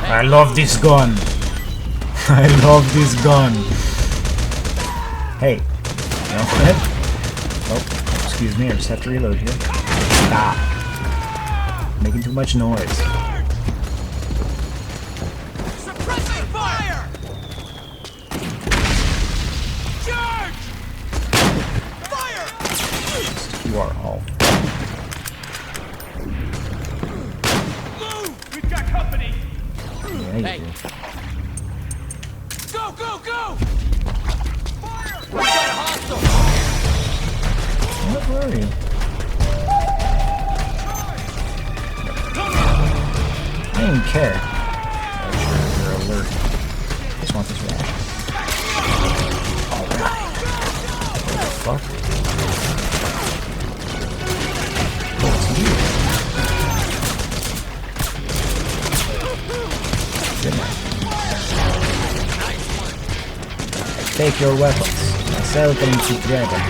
[SPEAKER 2] I love this gun. I love this gun. Hey. No, oh, excuse me, I just have to reload here. Stop. Making too much noise.
[SPEAKER 6] Suppressing fire! Charge! Fire!
[SPEAKER 2] You are all.
[SPEAKER 6] Move! We've got company!
[SPEAKER 2] Yeah, you do.
[SPEAKER 6] Go, go, go! Fire! We got a hostile!
[SPEAKER 2] Where are you? I don't even care. You're alert. Just want this ration. Alright. What the fuck? Oh, it's you. Good night. Take your weapons. I sell them together.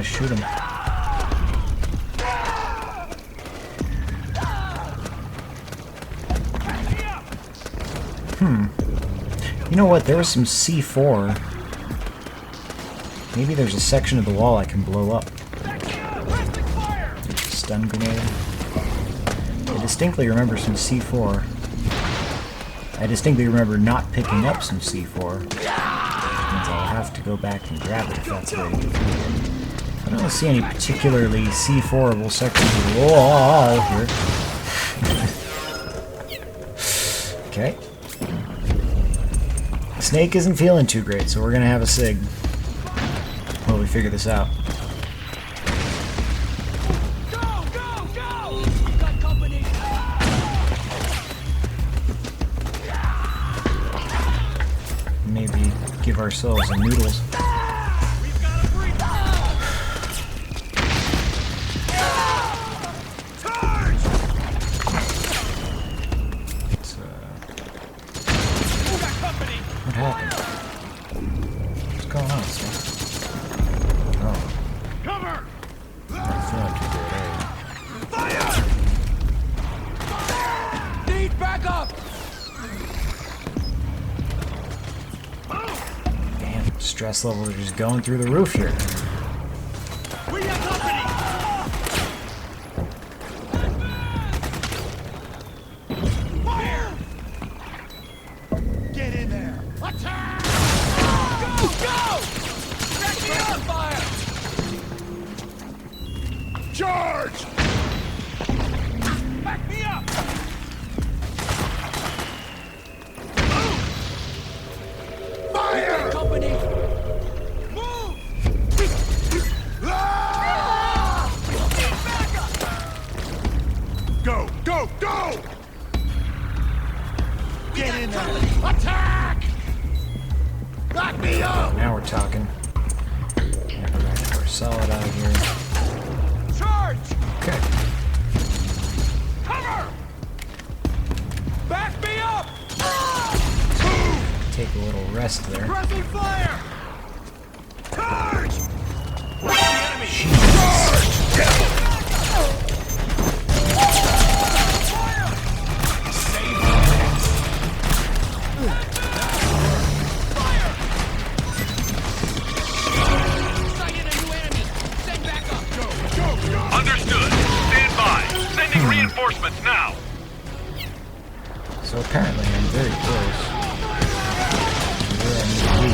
[SPEAKER 2] just shoot him. You know what? There was some C4. Maybe there's a section of the wall I can blow up. Stun grenade. I distinctly remember some C4. I distinctly remember not picking up some C4. Which means I'll have to go back and grab it if that's the way to get through here. I don't see any particularly C4-able sections of the wall here. Okay. Snake isn't feeling too great, so we're gonna have a sig while we figure this out.
[SPEAKER 1] Go, go, go! We've got company!
[SPEAKER 2] Maybe give ourselves some noodles.
[SPEAKER 1] We've got a breach! Charge!
[SPEAKER 2] It's,
[SPEAKER 1] We've got company!
[SPEAKER 2] what happened? What's going on, Snake? Oh,
[SPEAKER 6] Cover!
[SPEAKER 2] I feel like you're dead.
[SPEAKER 1] Need backup!
[SPEAKER 2] Damn, stress levels are just going through the roof here.
[SPEAKER 1] We got company! Fire! Get in there! Attack! Go, go! Back me up! Fire! Charge! Back me up! Fire! Company! Move! Need backup!
[SPEAKER 6] Go, go, go!
[SPEAKER 1] Get in there! Attack! Back me up!
[SPEAKER 2] Now we're talking. Yeah, we're solid out here.
[SPEAKER 1] Charge!
[SPEAKER 2] Okay.
[SPEAKER 1] Cover! Back me up!
[SPEAKER 2] Take a little rest there.
[SPEAKER 1] Pressing fire! Charge! The enemy!
[SPEAKER 10] Understood. Stand by. Sending reinforcements now.
[SPEAKER 2] So apparently I'm very close to where I need to be.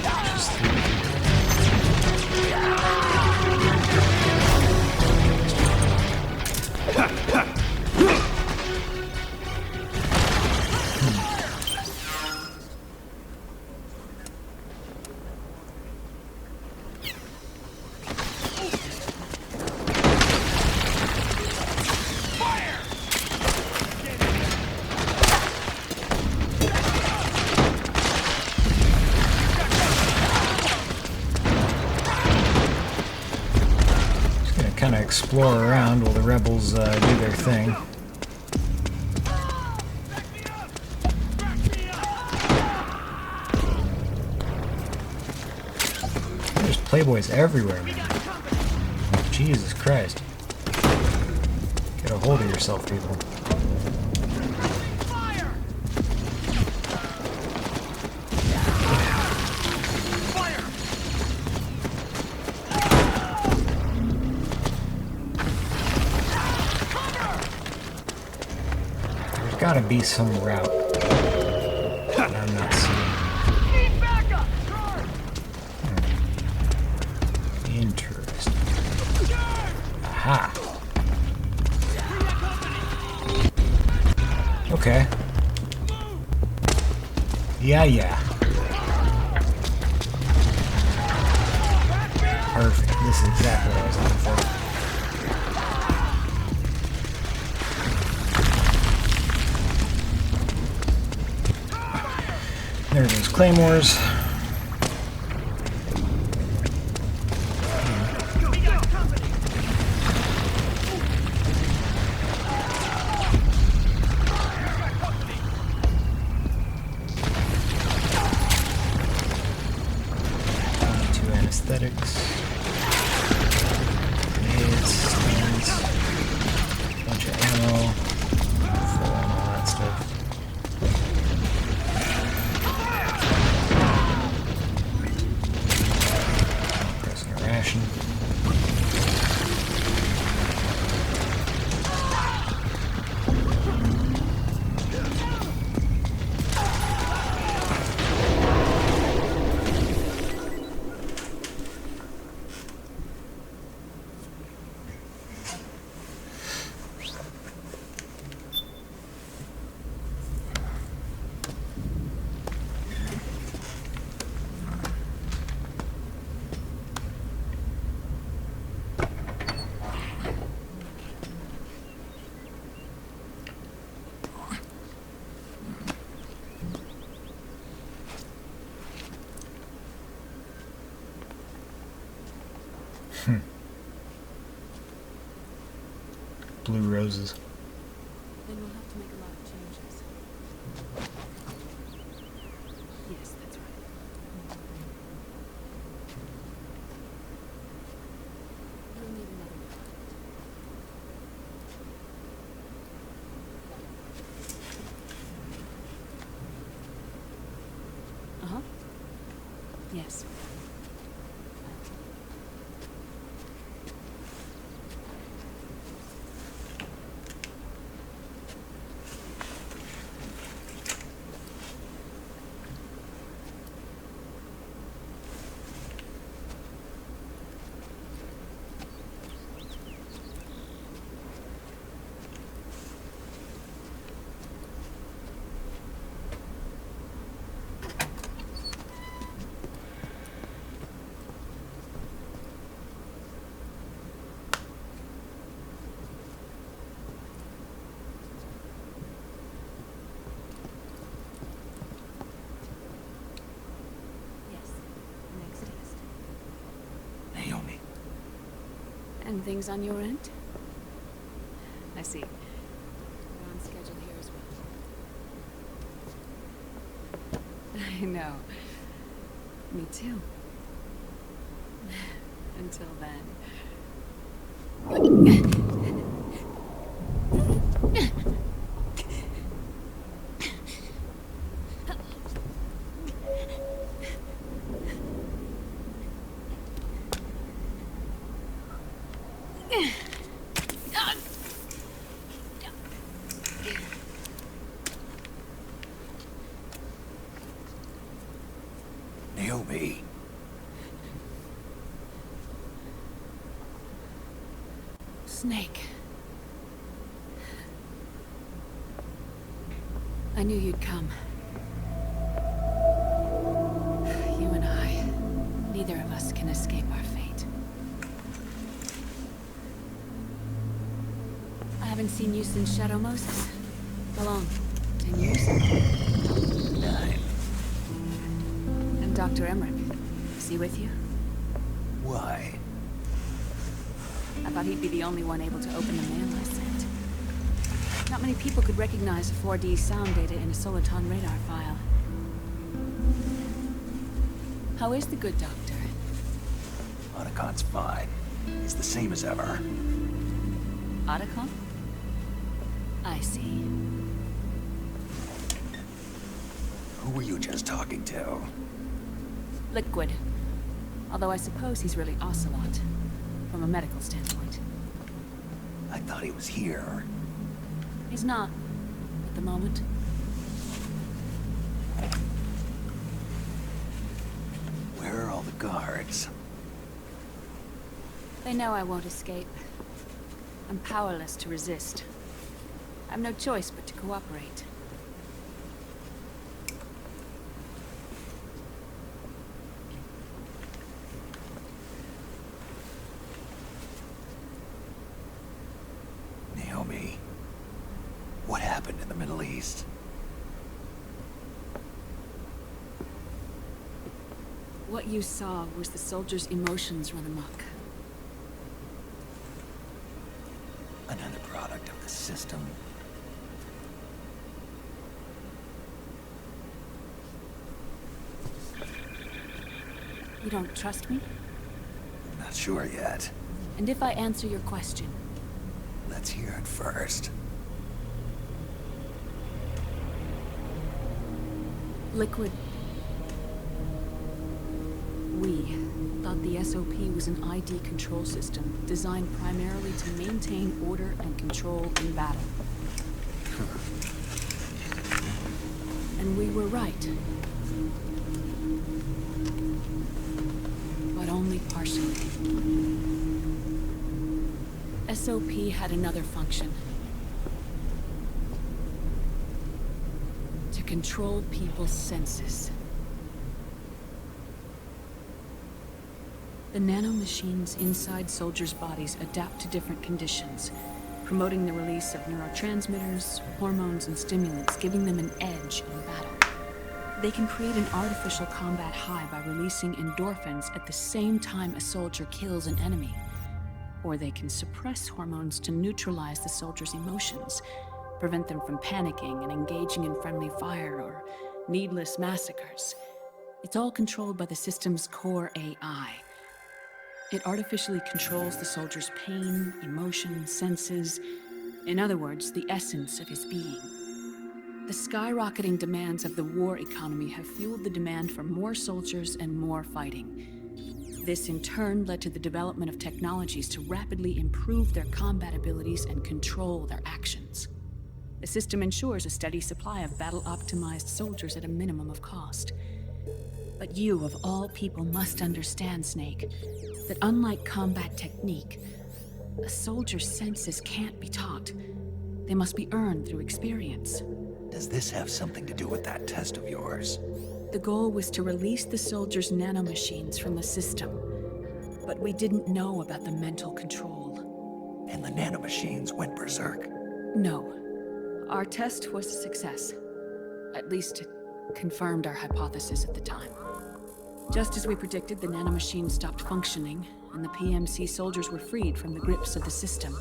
[SPEAKER 2] Just through here. Kind of explore around while the rebels do their thing. There's playboys everywhere, man. Jesus Christ. Get a hold of yourself, people. Gotta be some route that I'm not seeing. Interesting. Aha. Okay. Yeah. Perfect. This is exactly what I was looking for. There are those claymores. Two anesthetics. fashion. Blue roses.
[SPEAKER 11] Then we'll have to make a lot of changes. Yes, that's right. You'll need another product. Uh-huh. Yes. And things on your end? I see. We're on schedule here as well. I know. Me too. Until then.
[SPEAKER 7] Naomi.
[SPEAKER 11] Snake. I knew you'd come. You and I, neither of us can escape our fate. I haven't seen you since Shadow Moses. How long? 10 years?
[SPEAKER 7] 9.
[SPEAKER 11] And Dr. Emmerich, is he with you?
[SPEAKER 7] Why?
[SPEAKER 11] I thought he'd be the only one able to open the mail I sent. Not many people could recognize 4D sound data in a Soliton radar file. How is the good doctor?
[SPEAKER 7] Otacon's fine. He's the same as ever.
[SPEAKER 11] Otacon? I see.
[SPEAKER 7] Who were you just talking to?
[SPEAKER 11] Liquid. Although I suppose he's really Ocelot, from a medical standpoint.
[SPEAKER 7] I thought he was here.
[SPEAKER 11] He's not, at the moment.
[SPEAKER 7] Where are all the guards?
[SPEAKER 11] They know I won't escape. I'm powerless to resist. I've no choice but to cooperate.
[SPEAKER 7] Naomi, what happened in the Middle East?
[SPEAKER 11] What you saw was the soldiers' emotions run amok.
[SPEAKER 7] Another product of the system.
[SPEAKER 11] You don't trust me?
[SPEAKER 7] I'm not sure yet.
[SPEAKER 11] And if I answer your question?
[SPEAKER 7] Let's hear it first.
[SPEAKER 11] Liquid. We thought the SOP was an ID control system designed primarily to maintain order and control in battle. And we were right. But only partially. SOP had another function. To control people's senses. The nanomachines inside soldiers' bodies adapt to different conditions, promoting the release of neurotransmitters, hormones, and stimulants, giving them an edge in battle. They can create an artificial combat high by releasing endorphins at the same time a soldier kills an enemy. Or they can suppress hormones to neutralize the soldier's emotions, prevent them from panicking and engaging in friendly fire or needless massacres. It's all controlled by the system's core AI. It artificially controls the soldier's pain, emotion, senses, in other words, the essence of his being. The skyrocketing demands of the war economy have fueled the demand for more soldiers and more fighting. This in turn led to the development of technologies to rapidly improve their combat abilities and control their actions. The system ensures a steady supply of battle-optimized soldiers at a minimum of cost. But you, of all people, must understand, Snake, that unlike combat technique, a soldier's senses can't be taught. They must be earned through experience.
[SPEAKER 7] Does this have something to do with that test of yours?
[SPEAKER 11] The goal was to release the soldiers' nanomachines from the system, but we didn't know about the mental control.
[SPEAKER 7] And the nanomachines went berserk?
[SPEAKER 11] No. Our test was a success. At least it confirmed our hypothesis at the time. Just as we predicted, the nanomachines stopped functioning, and the PMC soldiers were freed from the grips of the system.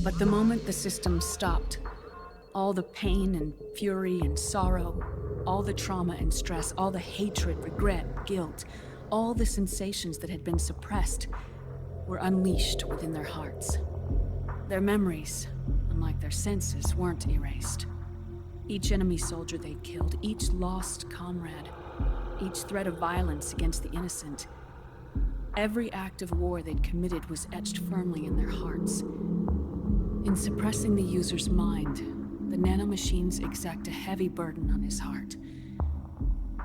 [SPEAKER 11] But the moment the system stopped, all the pain and fury and sorrow, all the trauma and stress, all the hatred, regret, guilt, all the sensations that had been suppressed were unleashed within their hearts. Their memories, unlike their senses, weren't erased. Each enemy soldier they'd killed, each lost comrade, each threat of violence against the innocent, every act of war they'd committed was etched firmly in their hearts. In suppressing the user's mind, the nanomachines exact a heavy burden on his heart.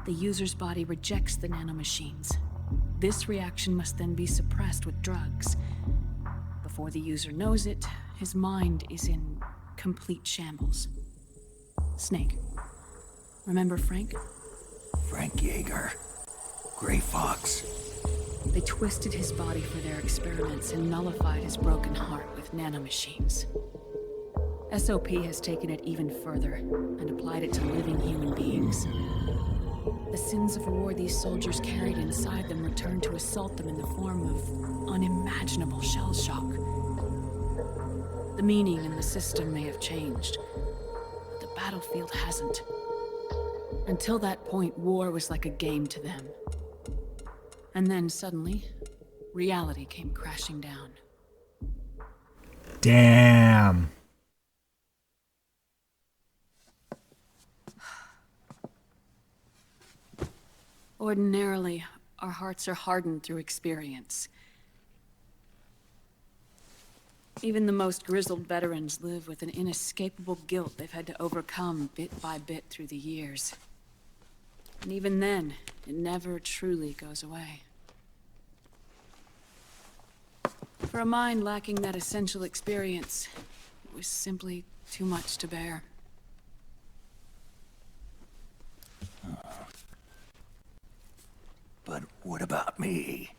[SPEAKER 11] The user's body rejects the nanomachines. This reaction must then be suppressed with drugs. Before the user knows it, his mind is in complete shambles. Snake, remember Frank?
[SPEAKER 7] Frank Yeager. Gray Fox.
[SPEAKER 11] They twisted his body for their experiments and nullified his broken heart with nanomachines. SOP has taken it even further and applied it to living human beings. The sins of war these soldiers carried inside them returned to assault them in the form of unimaginable shell shock. The meaning in the system may have changed, but the battlefield hasn't. Until that point, war was like a game to them. And then suddenly, reality came crashing down.
[SPEAKER 2] Damn.
[SPEAKER 11] Ordinarily, our hearts are hardened through experience. Even the most grizzled veterans live with an inescapable guilt they've had to overcome bit by bit through the years. And even then, it never truly goes away. For a mind lacking that essential experience, it was simply too much to bear.
[SPEAKER 7] But what about me?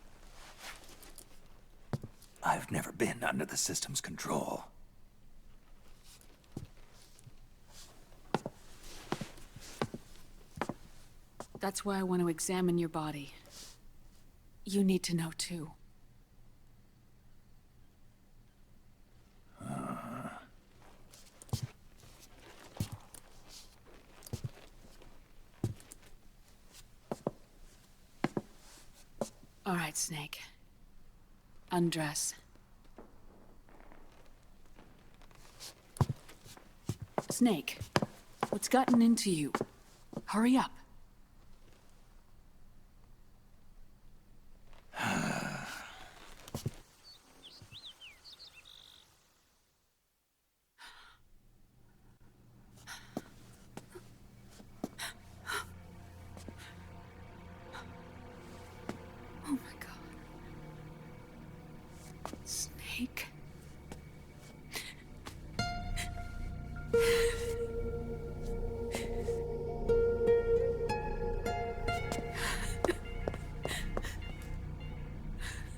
[SPEAKER 7] I've never been under the system's control.
[SPEAKER 11] That's why I want to examine your body. You need to know too. All right, Snake. Undress. Snake, what's gotten into you? Hurry up. Snake?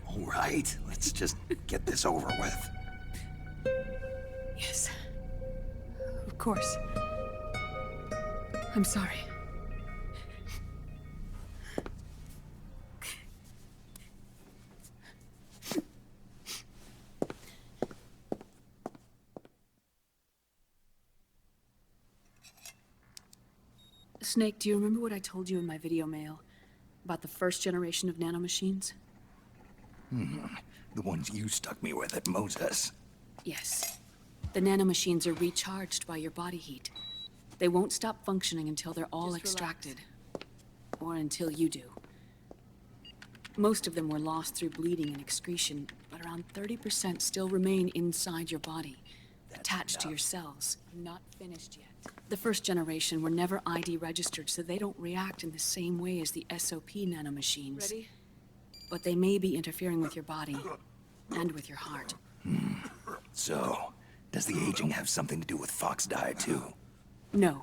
[SPEAKER 7] All right, let's just get this over with.
[SPEAKER 11] Yes. Of course. I'm sorry. Snake, do you remember what I told you in my video mail about the first generation of nanomachines?
[SPEAKER 7] The ones you stuck me with at Moses.
[SPEAKER 11] Yes. The nanomachines are recharged by your body heat. They won't stop functioning until they're all extracted. Or until you do. Most of them were lost through bleeding and excretion, but around 30% still remain inside your body, attached to your cells. Not finished yet. The first generation were never ID registered, so they don't react in the same way as the SOP nanomachines. Ready? But they may be interfering with your body, and with your heart.
[SPEAKER 7] So, does the aging have something to do with Fox die too?
[SPEAKER 11] No.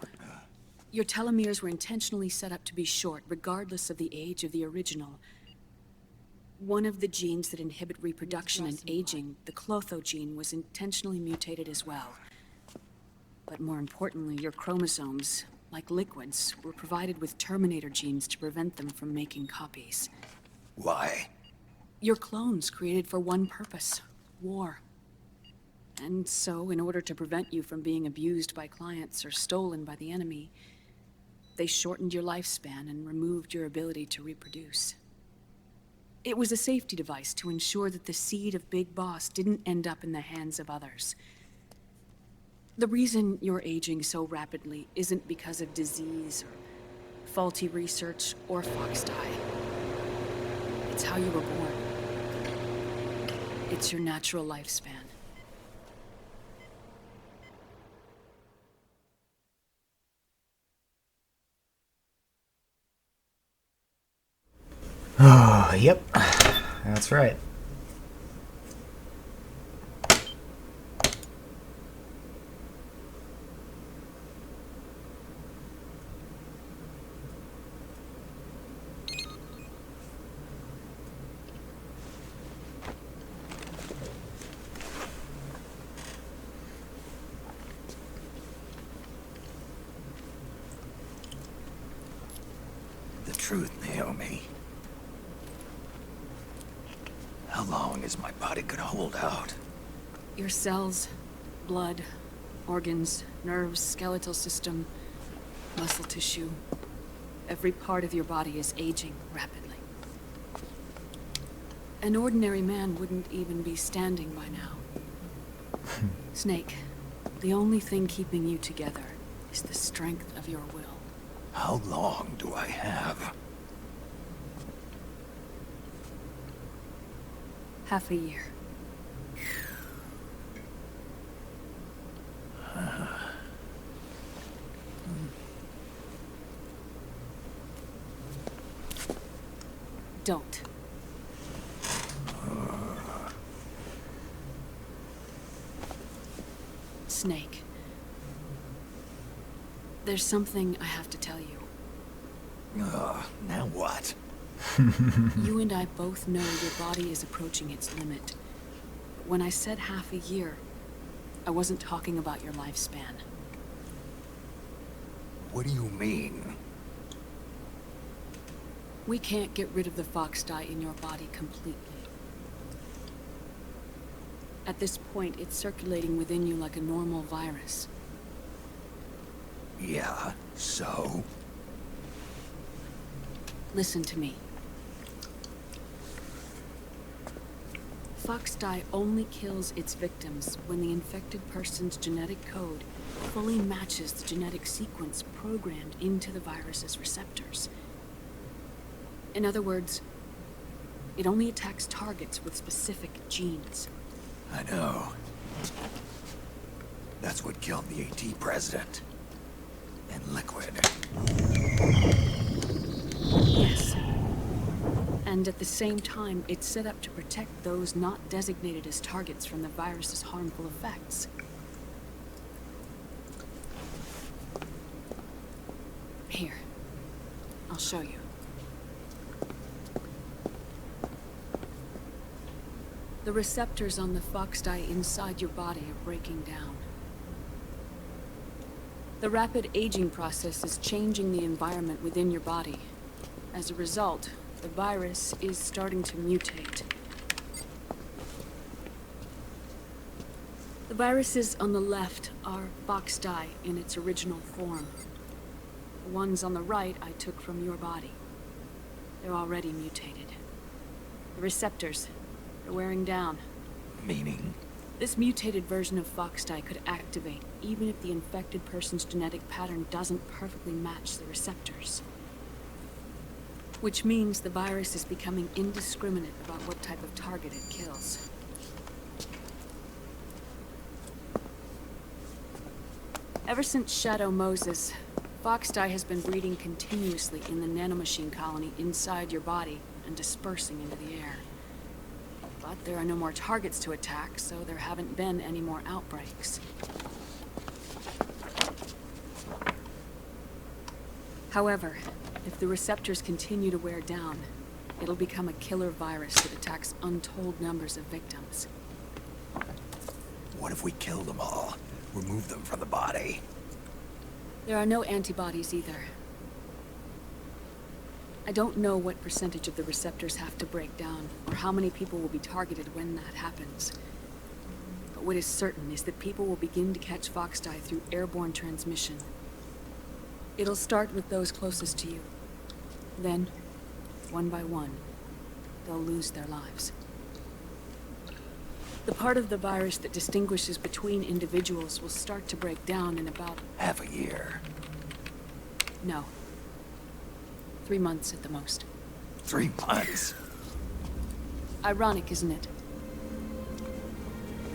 [SPEAKER 11] Your telomeres were intentionally set up to be short, regardless of the age of the original. One of the genes that inhibit reproduction and aging, the Clotho gene, was intentionally mutated as well. But more importantly, your chromosomes, like liquids, were provided with terminator genes to prevent them from making copies.
[SPEAKER 7] Why?
[SPEAKER 11] Your clones created for one purpose: war. And so, in order to prevent you from being abused by clients or stolen by the enemy, they shortened your lifespan and removed your ability to reproduce. It was a safety device to ensure that the seed of Big Boss didn't end up in the hands of others. The reason you're aging so rapidly isn't because of disease or faulty research or Fox die. It's how you were born. It's your natural lifespan.
[SPEAKER 2] Oh, yep. That's right.
[SPEAKER 7] The truth, Naomi. How long is my body gonna hold out?
[SPEAKER 11] Your cells, blood, organs, nerves, skeletal system, muscle tissue. Every part of your body is aging rapidly. An ordinary man wouldn't even be standing by now. Snake, the only thing keeping you together is the strength of your will.
[SPEAKER 7] How long do I have?
[SPEAKER 11] Half a year. Don't. Snake. There's something I have to tell you.
[SPEAKER 7] Now what?
[SPEAKER 11] You and I both know your body is approaching its limit. When I said half a year, I wasn't talking about your lifespan.
[SPEAKER 7] What do you mean?
[SPEAKER 11] We can't get rid of the Fox dye in your body completely. At this point, it's circulating within you like a normal virus.
[SPEAKER 7] Yeah, so?
[SPEAKER 11] Listen to me. Fox dye only kills its victims when the infected person's genetic code fully matches the genetic sequence programmed into the virus's receptors. In other words, it only attacks targets with specific genes.
[SPEAKER 7] I know. That's what killed the AT president. And Liquid.
[SPEAKER 11] Yes. And And at the same time, it's set up to protect those not designated as targets from the virus's harmful effects. Here, I'll show you. The receptors on the fox dye inside your body are breaking down. The rapid aging process is changing the environment within your body. As a result, the virus is starting to mutate. The viruses on the left are fox dye in its original form. The ones on the right I took from your body. They're already mutated. The receptors are wearing down.
[SPEAKER 7] Meaning?
[SPEAKER 11] This mutated version of fox dye could activate even if the infected person's genetic pattern doesn't perfectly match the receptors. Which means the virus is becoming indiscriminate about what type of target it kills. Ever since Shadow Moses, fox dye has been breeding continuously in the nanomachine colony inside your body and dispersing into the air. But there are no more targets to attack, so there haven't been any more outbreaks. However, if the receptors continue to wear down, it'll become a killer virus that attacks untold numbers of victims.
[SPEAKER 7] What if we kill them all? Remove them from the body?
[SPEAKER 11] There are no antibodies either. I don't know what percentage of the receptors have to break down, or how many people will be targeted when that happens. But what is certain is that people will begin to catch fox dye through airborne transmission. It'll start with those closest to you. Then, one by one, they'll lose their lives. The part of the virus that distinguishes between individuals will start to break down in about...
[SPEAKER 7] half a year.
[SPEAKER 11] No. 3 months at the most.
[SPEAKER 7] 3 months?
[SPEAKER 11] Ironic, isn't it?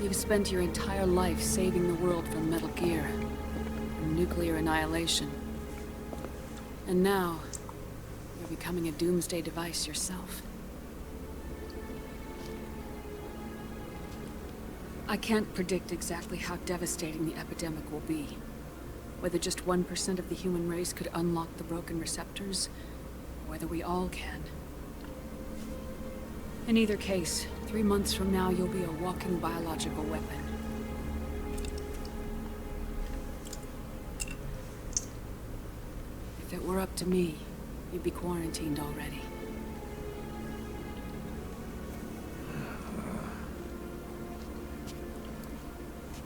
[SPEAKER 11] You've spent your entire life saving the world from Metal Gear and nuclear annihilation. And now, you're becoming a doomsday device yourself. I can't predict exactly how devastating the epidemic will be. Whether just 1% of the human race could unlock the broken receptors, or whether we all can. In either case, 3 months from now, you'll be a walking biological weapon. If it were up to me, you'd be quarantined already.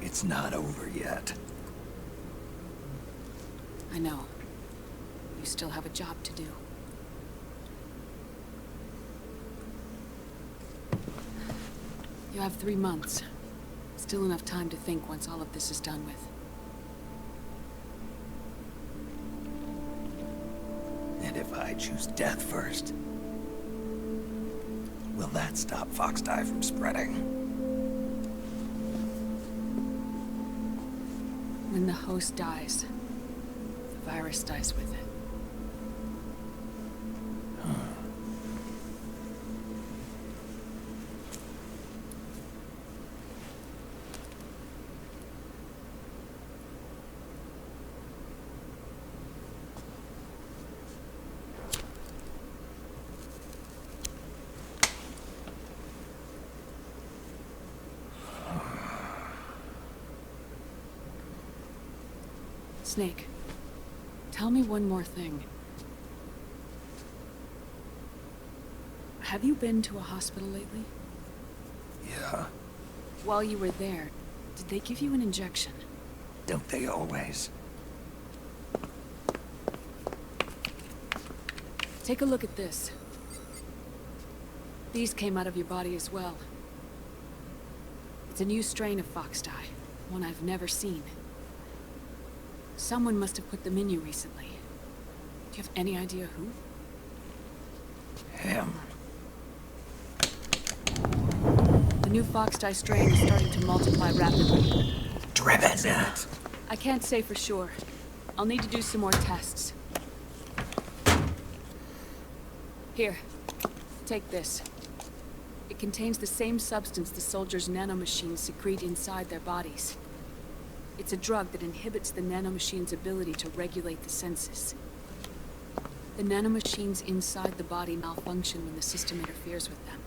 [SPEAKER 7] It's not over yet.
[SPEAKER 11] I know. You still have a job to do. You have 3 months. Still enough time to think once all of this is done with.
[SPEAKER 7] And if I choose death first, will that stop fox dye from spreading?
[SPEAKER 11] When the host dies, the virus dies with it. Snake, tell me one more thing. Have you been to a hospital lately?
[SPEAKER 7] Yeah.
[SPEAKER 11] While you were there, did they give you an injection?
[SPEAKER 7] Don't they always?
[SPEAKER 11] Take a look at this. These came out of your body as well. It's a new strain of fox dye, one I've never seen. Someone must have put them in you recently. Do you have any idea who?
[SPEAKER 7] Him.
[SPEAKER 11] The new fox dye strain is starting to multiply rapidly.
[SPEAKER 7] Driven.
[SPEAKER 11] I can't say for sure. I'll need to do some more tests. Here. Take this. It contains the same substance the soldiers' nanomachines secrete inside their bodies. It's a drug that inhibits the nanomachine's ability to regulate the senses. The nanomachines inside the body malfunction when the system interferes with them.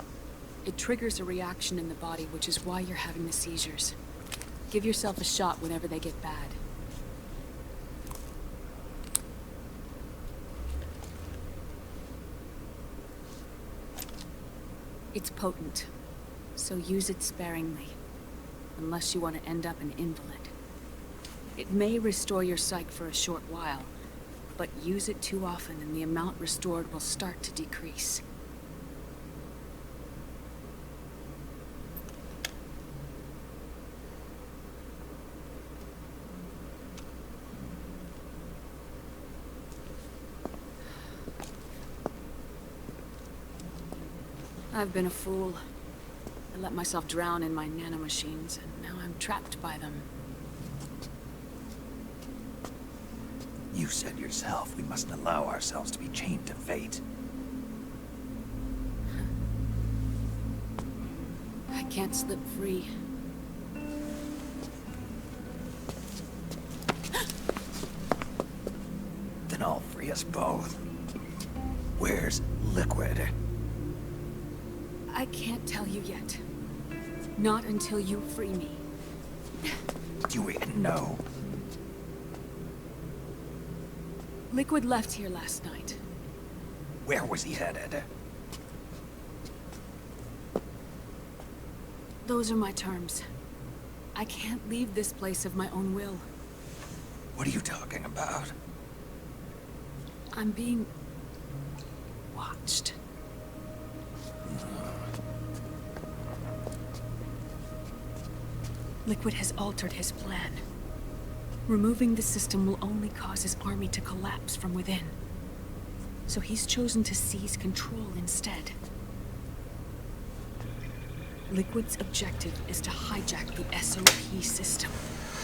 [SPEAKER 11] It triggers a reaction in the body, which is why you're having the seizures. Give yourself a shot whenever they get bad. It's potent, so use it sparingly, unless you want to end up an invalid. It may restore your psyche for a short while, but use it too often and the amount restored will start to decrease. I've been a fool. I let myself drown in my nanomachines, and now I'm trapped by them.
[SPEAKER 7] You said yourself we mustn't allow ourselves to be chained to fate.
[SPEAKER 11] I can't slip free.
[SPEAKER 7] Then I'll free us both. Where's Liquid?
[SPEAKER 11] I can't tell you yet. Not until you free me.
[SPEAKER 7] You even know.
[SPEAKER 11] Liquid left here last night.
[SPEAKER 7] Where was he headed?
[SPEAKER 11] Those are my terms. I can't leave this place of my own will.
[SPEAKER 7] What are you talking about?
[SPEAKER 11] I'm being watched. Liquid has altered his plan. Removing the system will only cause his army to collapse from within. So he's chosen to seize control instead. Liquid's objective is to hijack the SOP system.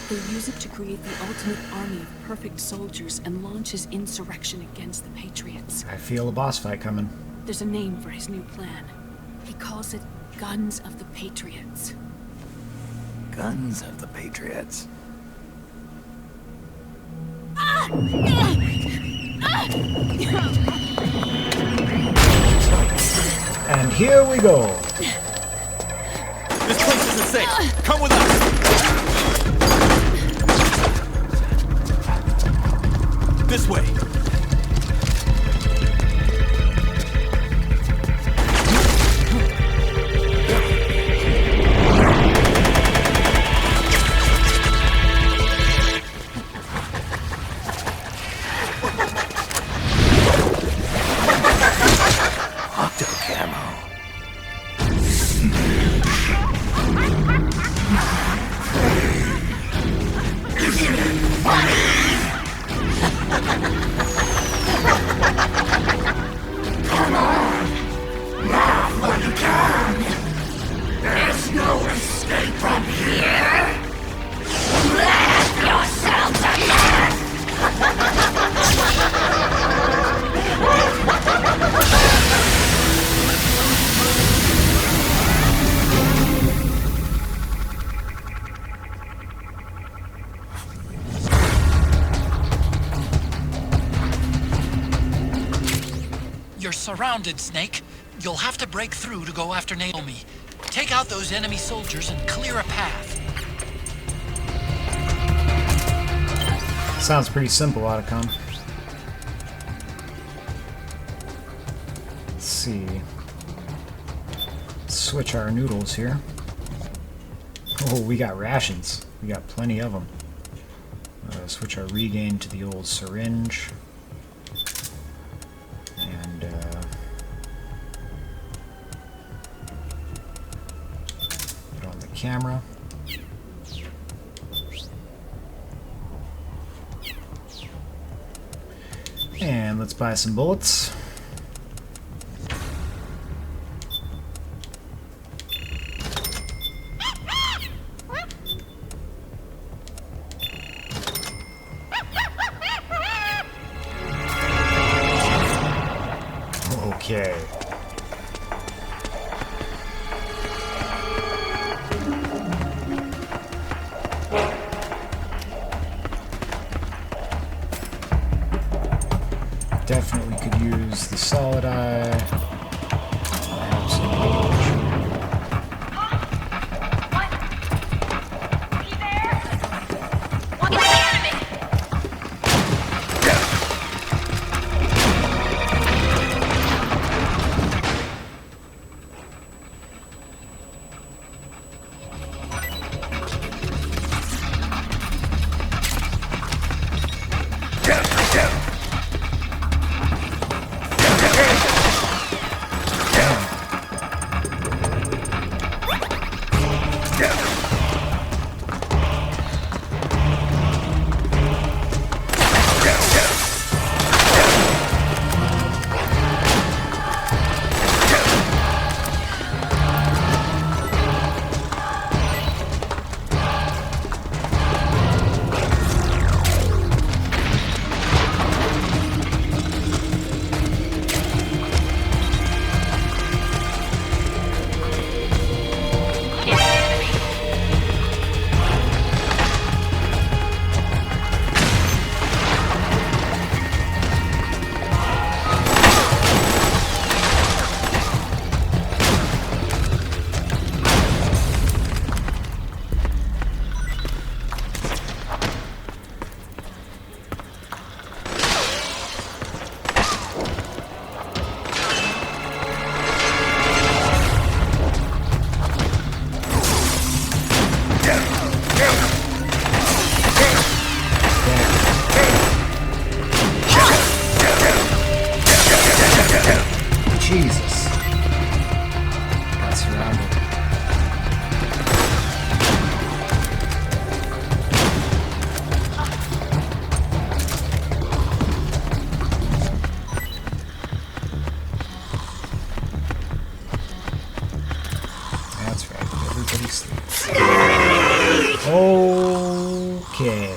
[SPEAKER 11] He'll use it to create the ultimate army of perfect soldiers and launch his insurrection against the Patriots.
[SPEAKER 2] I feel a boss fight coming.
[SPEAKER 11] There's a name for his new plan. He calls it Guns of the Patriots.
[SPEAKER 7] Guns of the Patriots.
[SPEAKER 2] And here we go.
[SPEAKER 1] This place isn't safe. Come with us. This way.
[SPEAKER 4] You're surrounded, Snake. You'll have to break through to go after Naomi. Take out those enemy soldiers and clear a path.
[SPEAKER 2] Sounds pretty simple, Otacon. Let's see. Switch our noodles here. Oh, we got rations. We got plenty of them. Switch our regain to the old syringe. And put on the camera. And let's buy some bullets. Okay. this. Okay.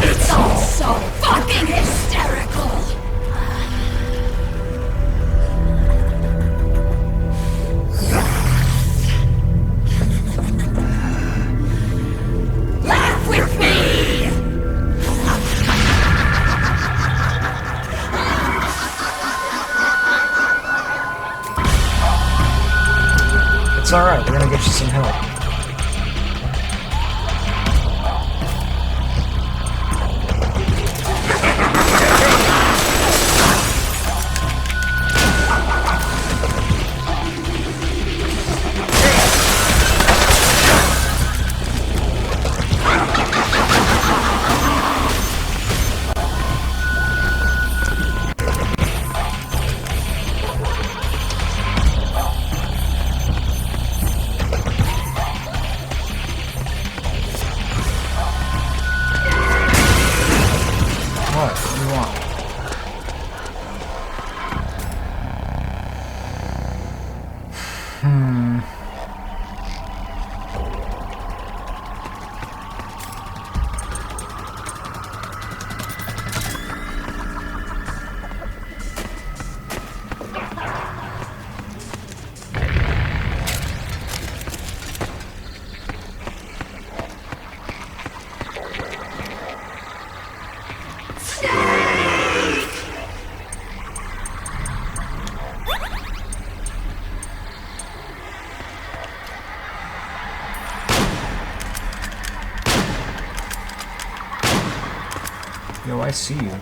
[SPEAKER 12] It's all so fucking hysterical! Laugh with me!
[SPEAKER 2] It's alright, we're gonna get you some help. What do you want? Yo, I see you.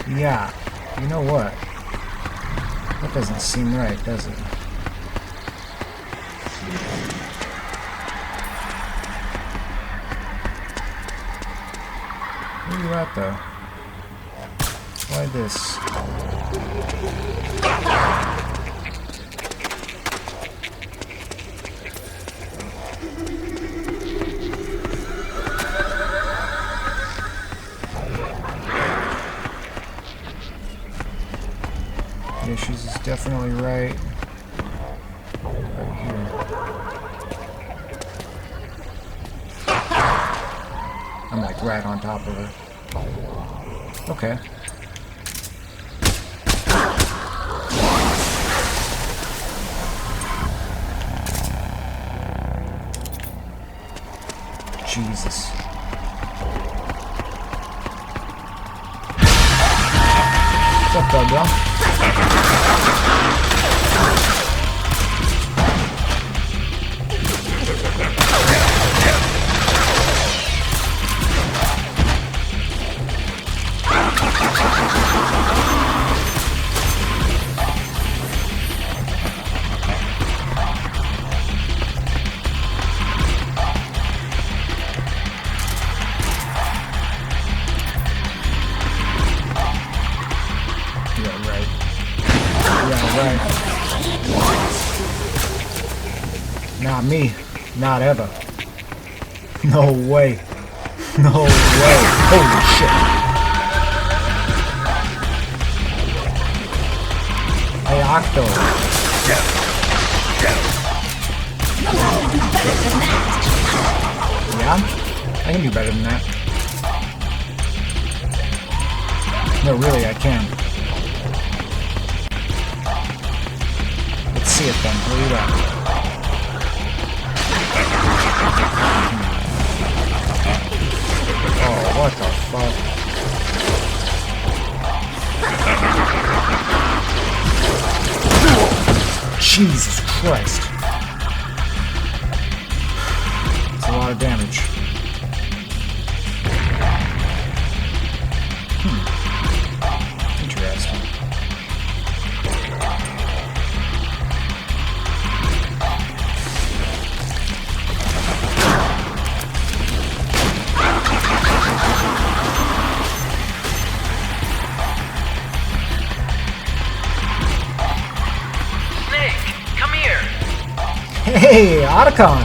[SPEAKER 2] Yeah, you know what? That doesn't seem right, does it? Where are you at, though? Why this? Yeah, she's definitely right. Right here. I'm like right on top of her. Okay. Jesus. What's up, dog, bro? Alright. Not me. Not ever. No way. No way. Holy shit. Hey, Octo. Yeah? I can do better than that. No, really, I can. Let's see it then. Where you at? Oh, what the fuck? Jesus Christ. That's a lot of damage. Interesting. Hey, Otacon!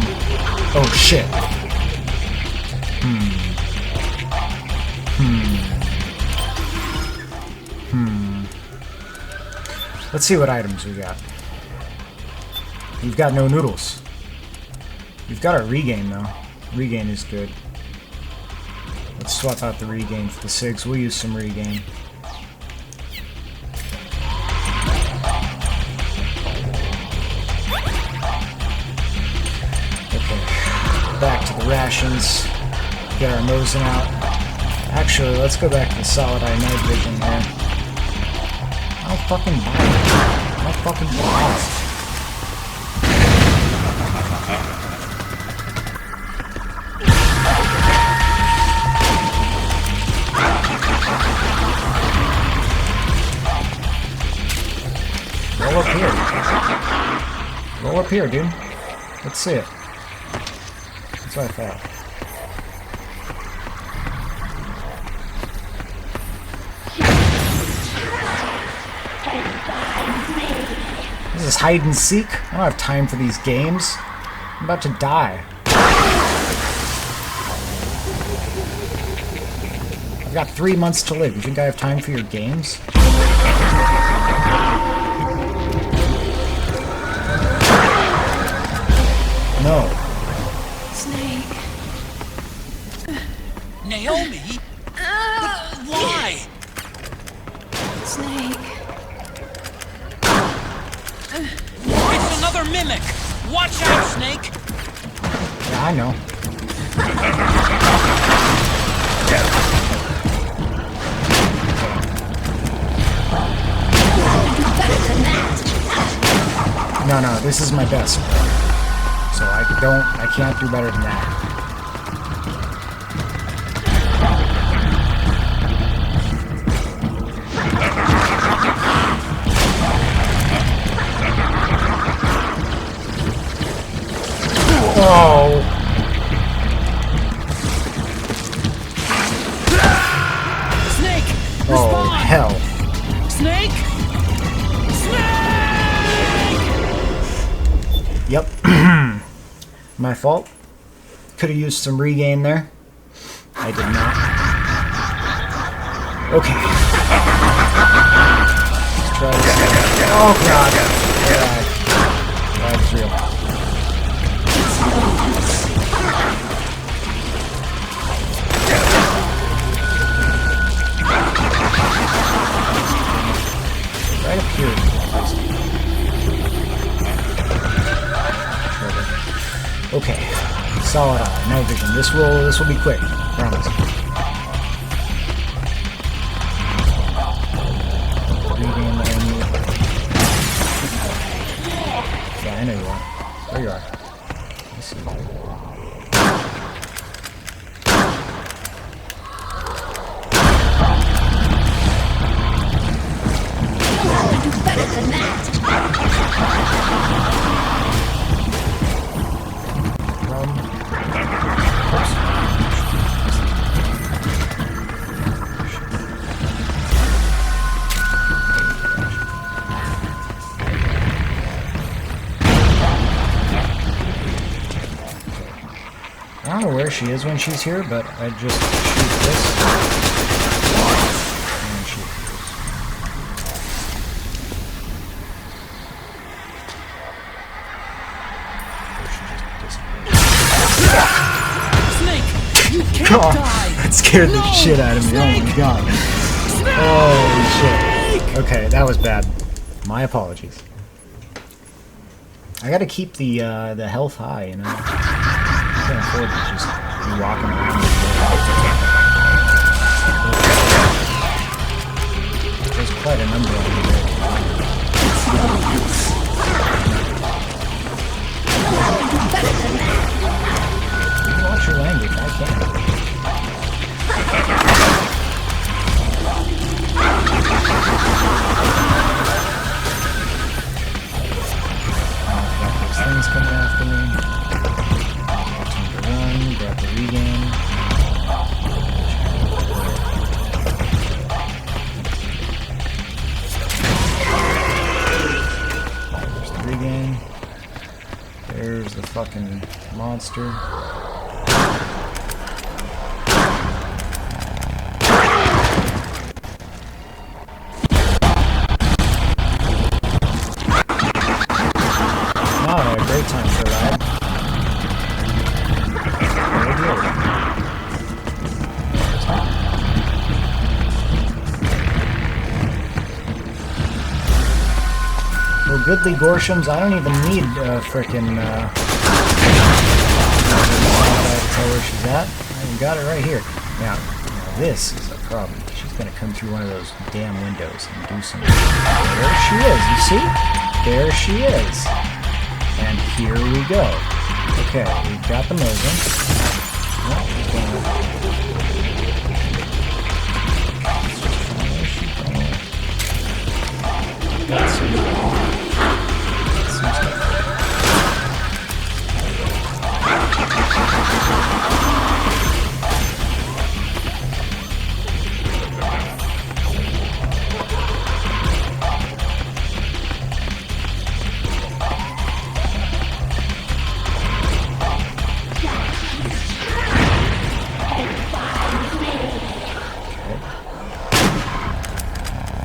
[SPEAKER 2] Oh shit. Let's see what items we got. We've got no noodles. We've got our regain though. Regain is good. Let's swap out the regain for the SIGs. We'll use some regain. Back to the rations, get our nosing out. Actually, let's go back to the solid eye night vision here. I'll fucking buy it. I'll fucking buy it. Roll up here. Roll up here, dude. Let's see it. That's what I thought. This is hide and seek? I don't have time for these games. I'm about to die. I've got 3 months to live. You think I have time for your games? No.
[SPEAKER 12] Snake.
[SPEAKER 4] Naomi? Why?
[SPEAKER 12] Snake.
[SPEAKER 4] It's another mimic! Watch out, Snake!
[SPEAKER 2] Yeah, I know. No, this is my best. So I can't do better than that. Oh.
[SPEAKER 4] Snake!
[SPEAKER 2] Oh, hell.
[SPEAKER 4] Snake! Snake!
[SPEAKER 2] Yep. My fault. Could have used some regain there. I did not. Okay. Let's try this. Oh, God. Yeah. That's real. Right up here. Okay. Solid eye. Night vision. This will be quick. Promise. Regain the enemy. Yeah, I know you are. There you are. I see you.
[SPEAKER 12] Better than that.
[SPEAKER 2] don't know where she is when she's here, but I just shoot this. And she
[SPEAKER 1] Snake, you can't
[SPEAKER 2] God,
[SPEAKER 1] die.
[SPEAKER 2] that scared the
[SPEAKER 1] No,
[SPEAKER 2] shit out of me.
[SPEAKER 1] Snake.
[SPEAKER 2] Oh my god. Holy shit. Okay, that was bad. My apologies. I gotta keep the health high, you know. I can't afford to just be walking around with it. There's quite a number of them there. Watch your language, I can't. Things coming after me. Time to run, grab the regain. There's the regain. There's the fucking monster. Great time for a ride. Well, goodly Gorshams, I don't even need frickin' to tell where she's at. I got it right here. Now this is a problem. She's gonna come through one of those damn windows and do some. There she is. You see? There she is. And here we go. Okay, we've got the Mosin. Let's see.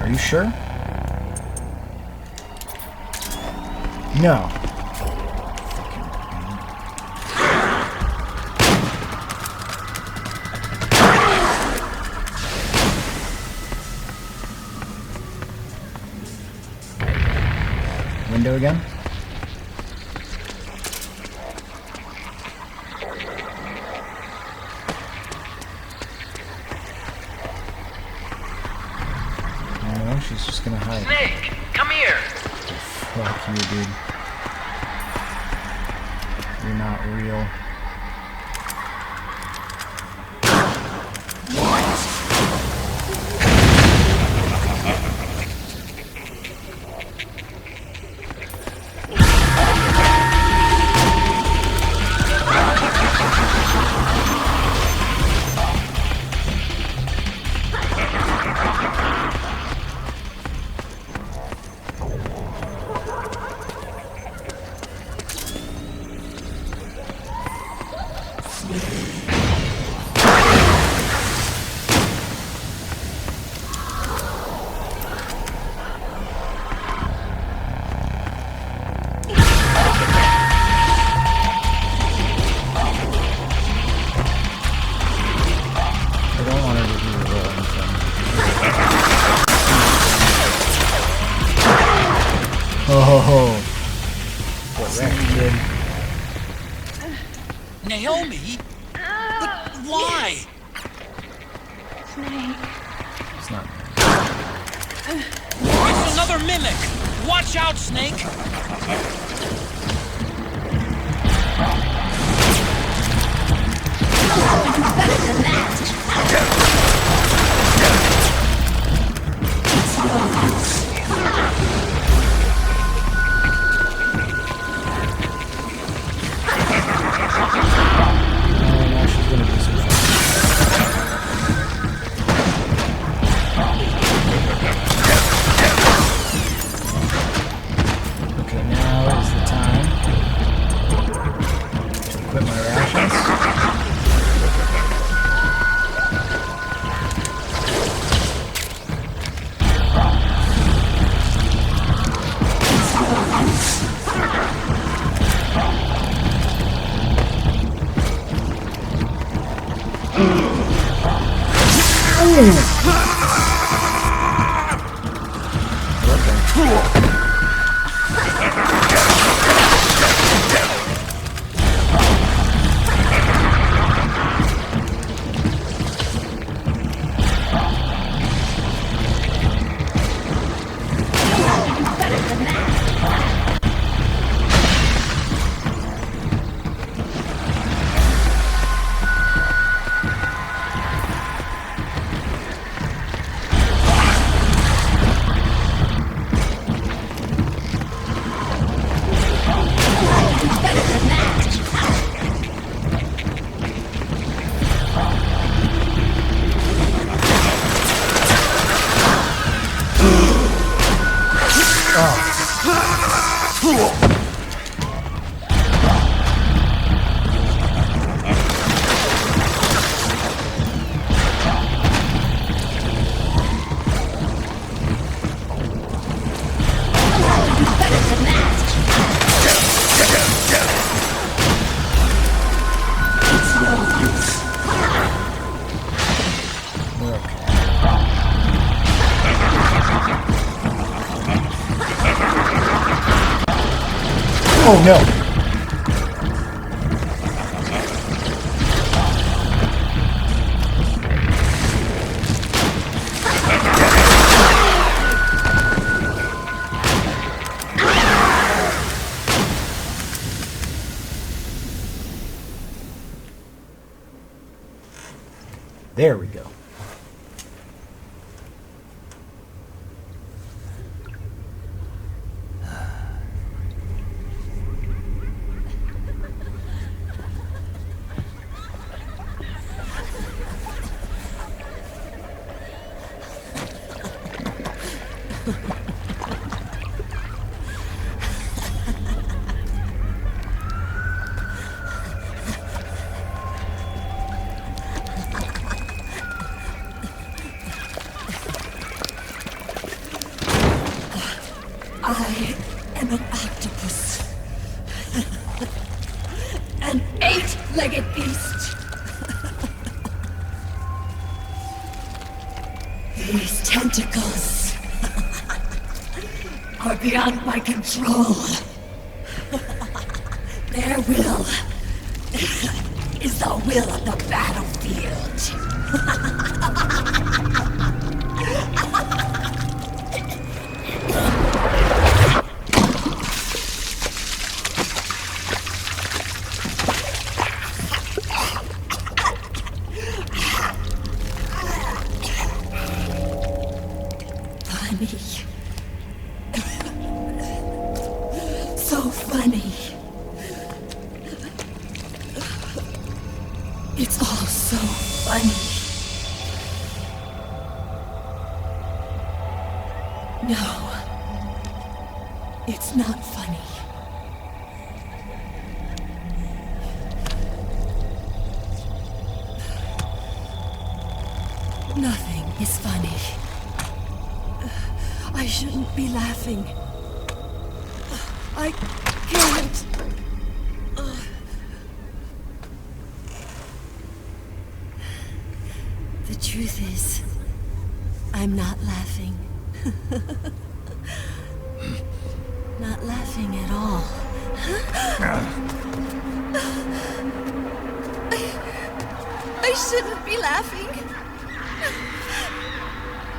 [SPEAKER 2] Are you sure? No. Window again? She's just gonna hide.
[SPEAKER 4] Snake, come here.
[SPEAKER 2] Fuck you, dude. You're not real. Oh, get wrecked, kid.
[SPEAKER 4] Naomi? But why?
[SPEAKER 12] Snake.
[SPEAKER 2] It's not.
[SPEAKER 4] It's another mimic! Watch out, Snake!
[SPEAKER 12] Better than that.
[SPEAKER 2] Now she's gonna do some fun. Okay, now Oh no! There we go.
[SPEAKER 12] I am an octopus. An 8-legged beast. These tentacles are beyond my control. Their will is the will of the battlefield. So funny. It's all so funny. No, it's not funny. Nothing is funny. I shouldn't be laughing. I can't. The truth is, I'm not laughing. Not laughing at all. I shouldn't be laughing.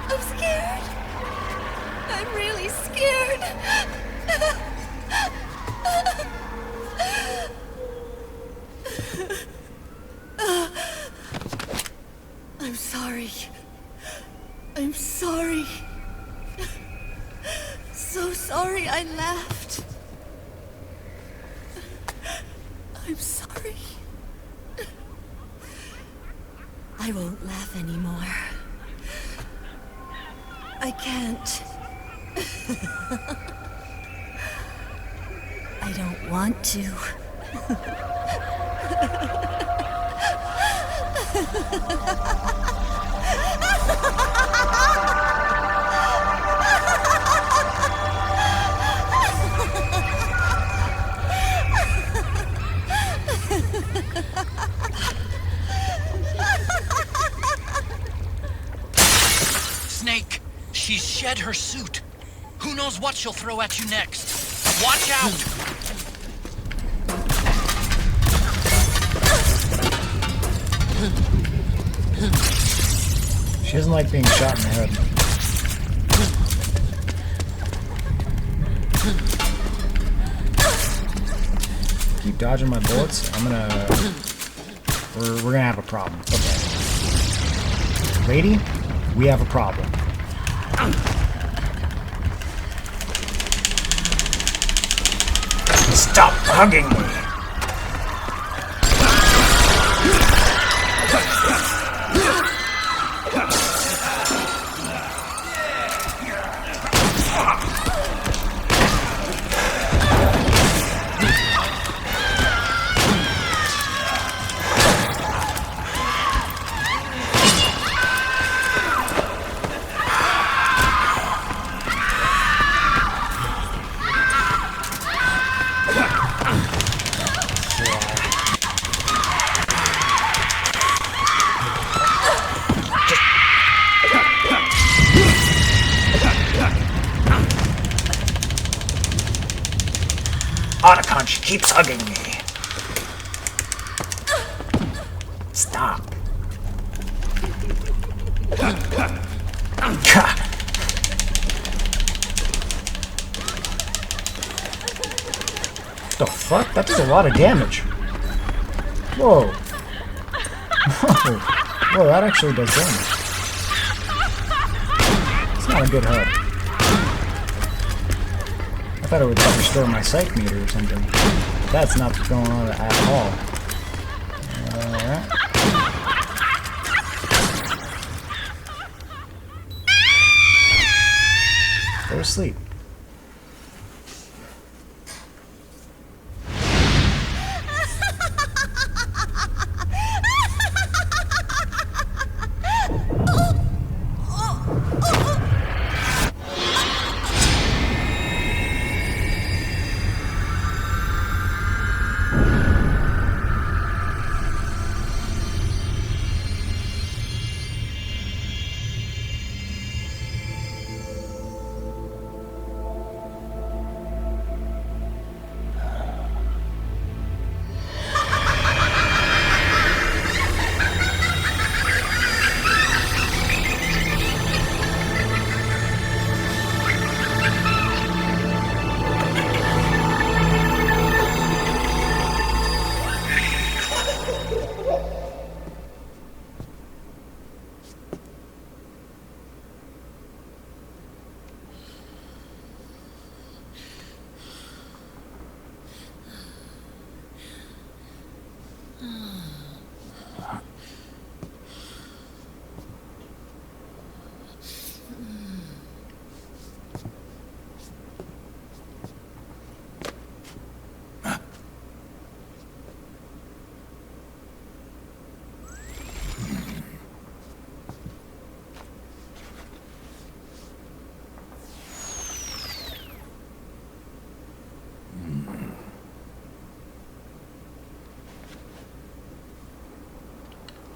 [SPEAKER 12] I'm scared. I'm really scared. I'm sorry. I'm sorry. So sorry I laughed. I'm sorry. I won't laugh anymore. I can't. I don't want to.
[SPEAKER 4] Snake, she's shed her suit. Who knows what she'll throw at you next? Watch out!
[SPEAKER 2] She doesn't like being shot in the head. Keep dodging my bullets. We're gonna have a problem. Okay. Lady, we have a problem. Stop hugging me! Otacon, she keeps hugging me. Stop. The fuck? That does a lot of damage. Whoa. Whoa. Whoa, that actually does damage. It's not a good hug. I thought it would restore my psych meter or something. That's not what's going on at all. Alright. Go to sleep.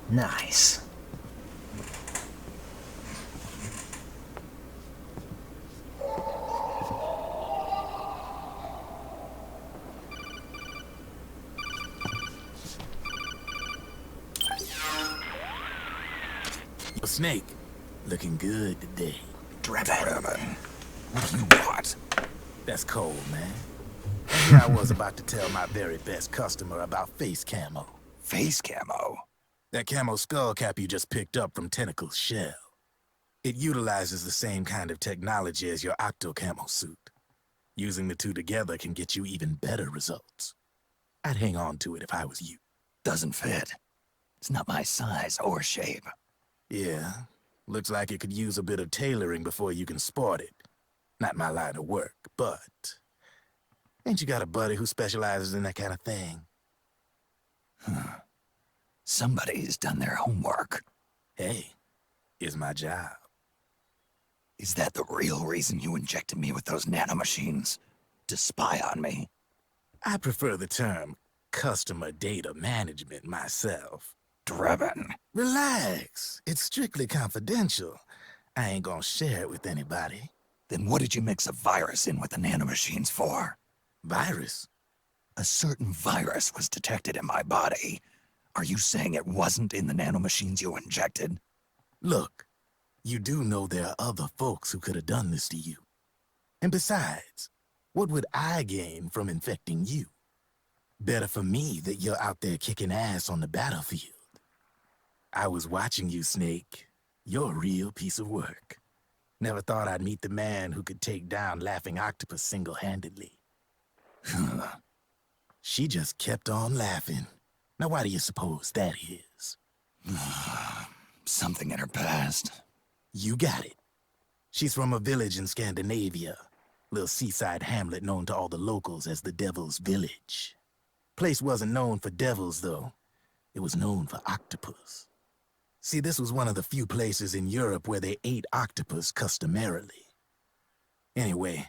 [SPEAKER 2] Nice.
[SPEAKER 3] Snake, looking good today.
[SPEAKER 7] Drebin. What do you want?
[SPEAKER 3] That's cold, man. And here I was about to tell my very best customer about face camo.
[SPEAKER 7] Face camo?
[SPEAKER 3] That camo skull cap you just picked up from Tentacle's shell. It utilizes the same kind of technology as your octo camo suit. Using the two together can get you even better results. I'd hang on to it if I was you.
[SPEAKER 7] Doesn't fit. It's not my size or shape.
[SPEAKER 3] Yeah, looks like it could use a bit of tailoring before you can sport it. Not my line of work, but... ain't you got a buddy who specializes in that kind of thing?
[SPEAKER 7] Somebody's done their homework.
[SPEAKER 3] Hey, it's my job.
[SPEAKER 7] Is that the real reason you injected me with those nanomachines? To spy on me?
[SPEAKER 3] I prefer the term customer data management myself.
[SPEAKER 7] Drebin.
[SPEAKER 3] Relax. It's strictly confidential. I ain't gonna share it with anybody.
[SPEAKER 7] Then what did you mix a virus in with the nanomachines for?
[SPEAKER 3] Virus?
[SPEAKER 7] A certain virus was detected in my body. Are you saying it wasn't in the nanomachines you injected?
[SPEAKER 3] Look, you do know there are other folks who could have done this to you. And besides, what would I gain from infecting you? Better for me that you're out there kicking ass on the battlefield. I was watching you, Snake. You're a real piece of work. Never thought I'd meet the man who could take down Laughing Octopus single-handedly. She just kept on laughing. Now why do you suppose that is?
[SPEAKER 7] Something in her past.
[SPEAKER 3] You got it. She's from a village in Scandinavia. Little seaside hamlet known to all the locals as the Devil's Village. Place wasn't known for devils, though. It was known for octopus. See, this was one of the few places in Europe where they ate octopus customarily. Anyway,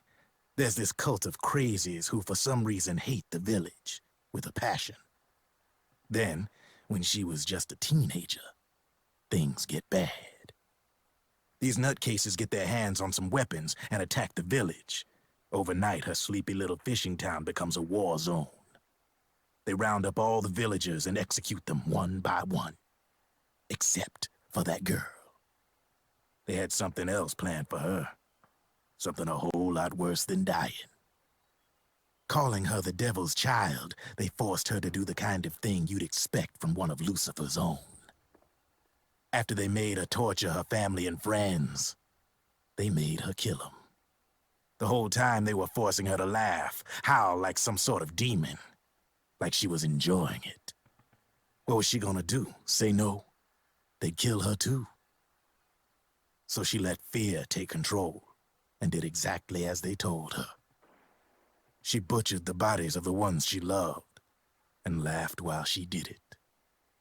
[SPEAKER 3] there's this cult of crazies who for some reason hate the village with a passion. Then, when she was just a teenager, things get bad. These nutcases get their hands on some weapons and attack the village. Overnight, her sleepy little fishing town becomes a war zone. They round up all the villagers and execute them one by one. Except for that girl. They had something else planned for her. Something a whole lot worse than dying. Calling her the devil's child, they forced her to do the kind of thing you'd expect from one of Lucifer's own. After they made her torture her family and friends, they made her kill them. The whole time they were forcing her to laugh, howl like some sort of demon. Like she was enjoying it. What was she gonna do? Say no? They'd kill her too. So she let fear take control and did exactly as they told her. She butchered the bodies of the ones she loved and laughed while she did it.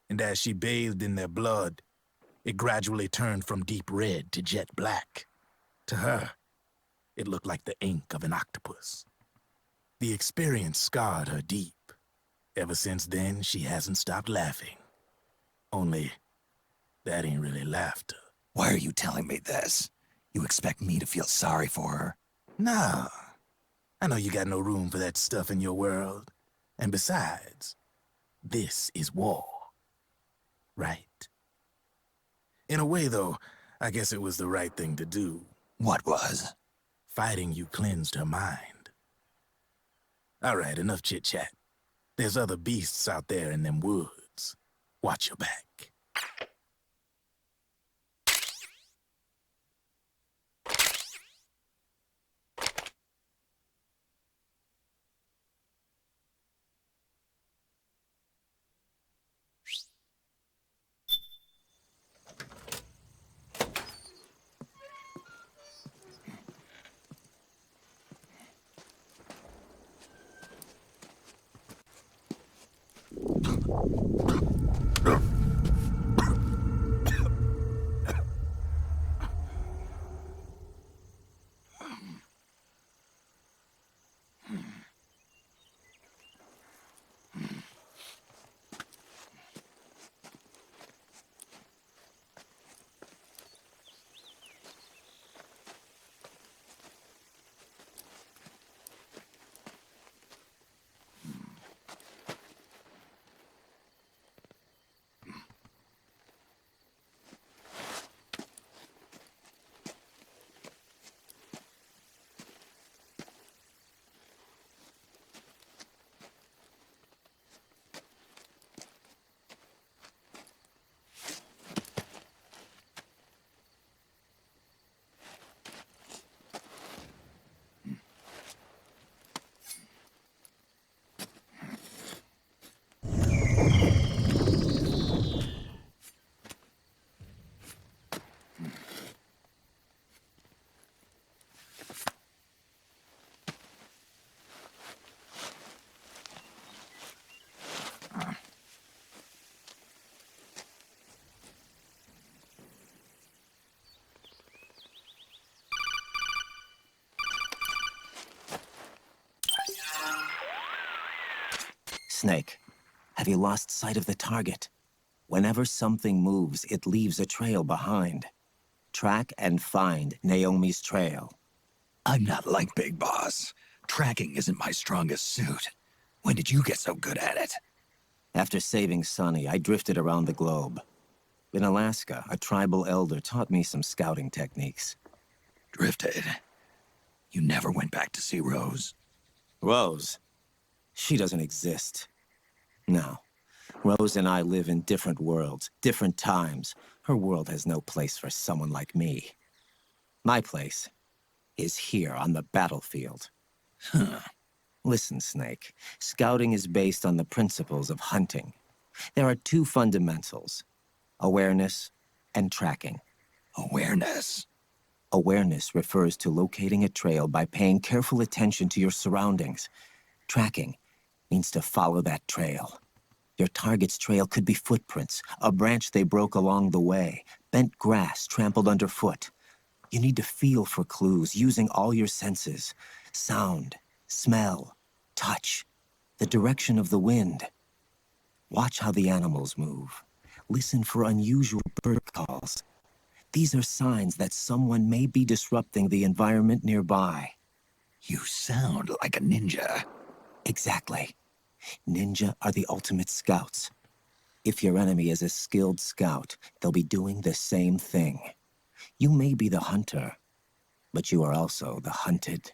[SPEAKER 3] And as she bathed in their blood, it gradually turned from deep red to jet black. To her, it looked like the ink of an octopus. The experience scarred her deep. Ever since then, she hasn't stopped laughing. Only, that ain't really laughter.
[SPEAKER 7] Why are you telling me this? You expect me to feel sorry for her?
[SPEAKER 3] Nah. I know you got no room for that stuff in your world. And besides, this is war. Right? In a way, though, I guess it was the right thing to do.
[SPEAKER 7] What was?
[SPEAKER 3] Fighting you cleansed her mind. All right, enough chit-chat. There's other beasts out there in them woods. Watch your back.
[SPEAKER 8] Snake, have you lost sight of the target? Whenever something moves, it leaves a trail behind. Track and find Naomi's trail.
[SPEAKER 7] I'm not like Big Boss. Tracking isn't my strongest suit. When did you get so good at it?
[SPEAKER 8] After saving Sonny, I drifted around the globe. In Alaska, a tribal elder taught me some scouting techniques.
[SPEAKER 7] Drifted? You never went back to see Rose?
[SPEAKER 8] Rose? She doesn't exist. No. Rose and I live in different worlds, different times. Her world has no place for someone like me. My place is here on the battlefield.
[SPEAKER 7] Huh.
[SPEAKER 8] Listen, Snake. Scouting is based on the principles of hunting. There are two fundamentals: awareness and tracking.
[SPEAKER 7] Awareness?
[SPEAKER 8] Awareness refers to locating a trail by paying careful attention to your surroundings. Tracking means to follow that trail. Your target's trail could be footprints, a branch they broke along the way, bent grass trampled underfoot. You need to feel for clues using all your senses: sound, smell, touch, the direction of the wind. Watch how the animals move. Listen for unusual bird calls. These are signs that someone may be disrupting the environment nearby.
[SPEAKER 7] You sound like a ninja.
[SPEAKER 8] Exactly. Ninja are the ultimate scouts. If your enemy is a skilled scout, they'll be doing the same thing. You may be the hunter, but you are also the hunted.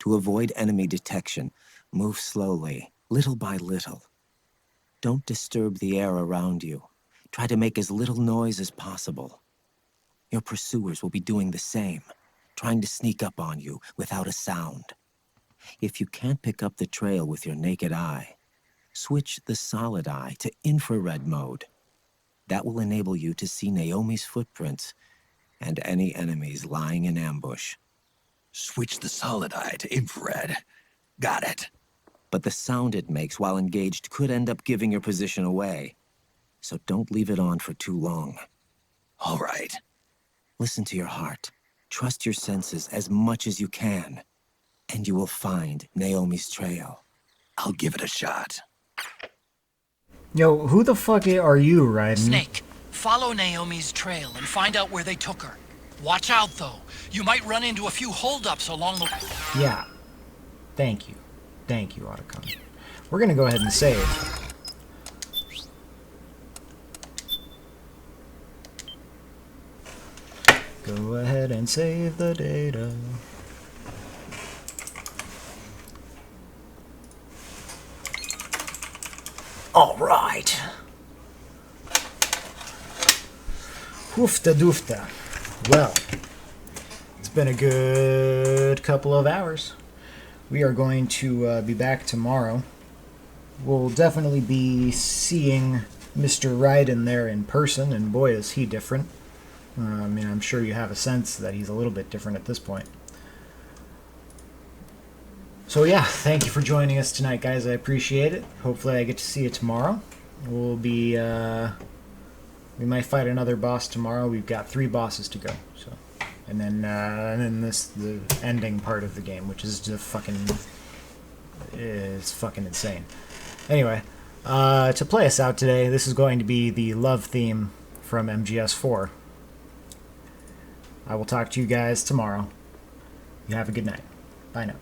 [SPEAKER 8] To avoid enemy detection, move slowly, little by little. Don't disturb the air around you. Try to make as little noise as possible. Your pursuers will be doing the same, trying to sneak up on you without a sound. If you can't pick up the trail with your naked eye, switch the solid eye to infrared mode. That will enable you to see Naomi's footprints and any enemies lying in ambush.
[SPEAKER 7] Switch the solid eye to infrared. Got it.
[SPEAKER 8] But the sound it makes while engaged could end up giving your position away. So don't leave it on for too long.
[SPEAKER 7] All right.
[SPEAKER 8] Listen to your heart. Trust your senses as much as you can. And you will find Naomi's trail.
[SPEAKER 7] I'll give it a shot.
[SPEAKER 2] Yo, who the fuck are you, Raiden?
[SPEAKER 4] Snake, follow Naomi's trail and find out where they took her. Watch out, though. You might run into a few holdups along the...
[SPEAKER 2] Yeah. Thank you. Thank you, Otacon. We're gonna go ahead and save. Go ahead and save the data. All right. Hoofta doofta. Well, it's been a good couple of hours. We are going to be back tomorrow. We'll definitely be seeing Mr. Raiden there in person, and boy is he different. I mean, I'm sure you have a sense that he's a little bit different at this point. So yeah, thank you for joining us tonight, guys. I appreciate it. Hopefully I get to see you tomorrow. We'll be, we might fight another boss tomorrow. We've got 3 bosses to go, so. And then the ending part of the game, which is just fucking insane. Anyway, to play us out today, this is going to be the love theme from MGS4. I will talk to you guys tomorrow. You have a good night. Bye now.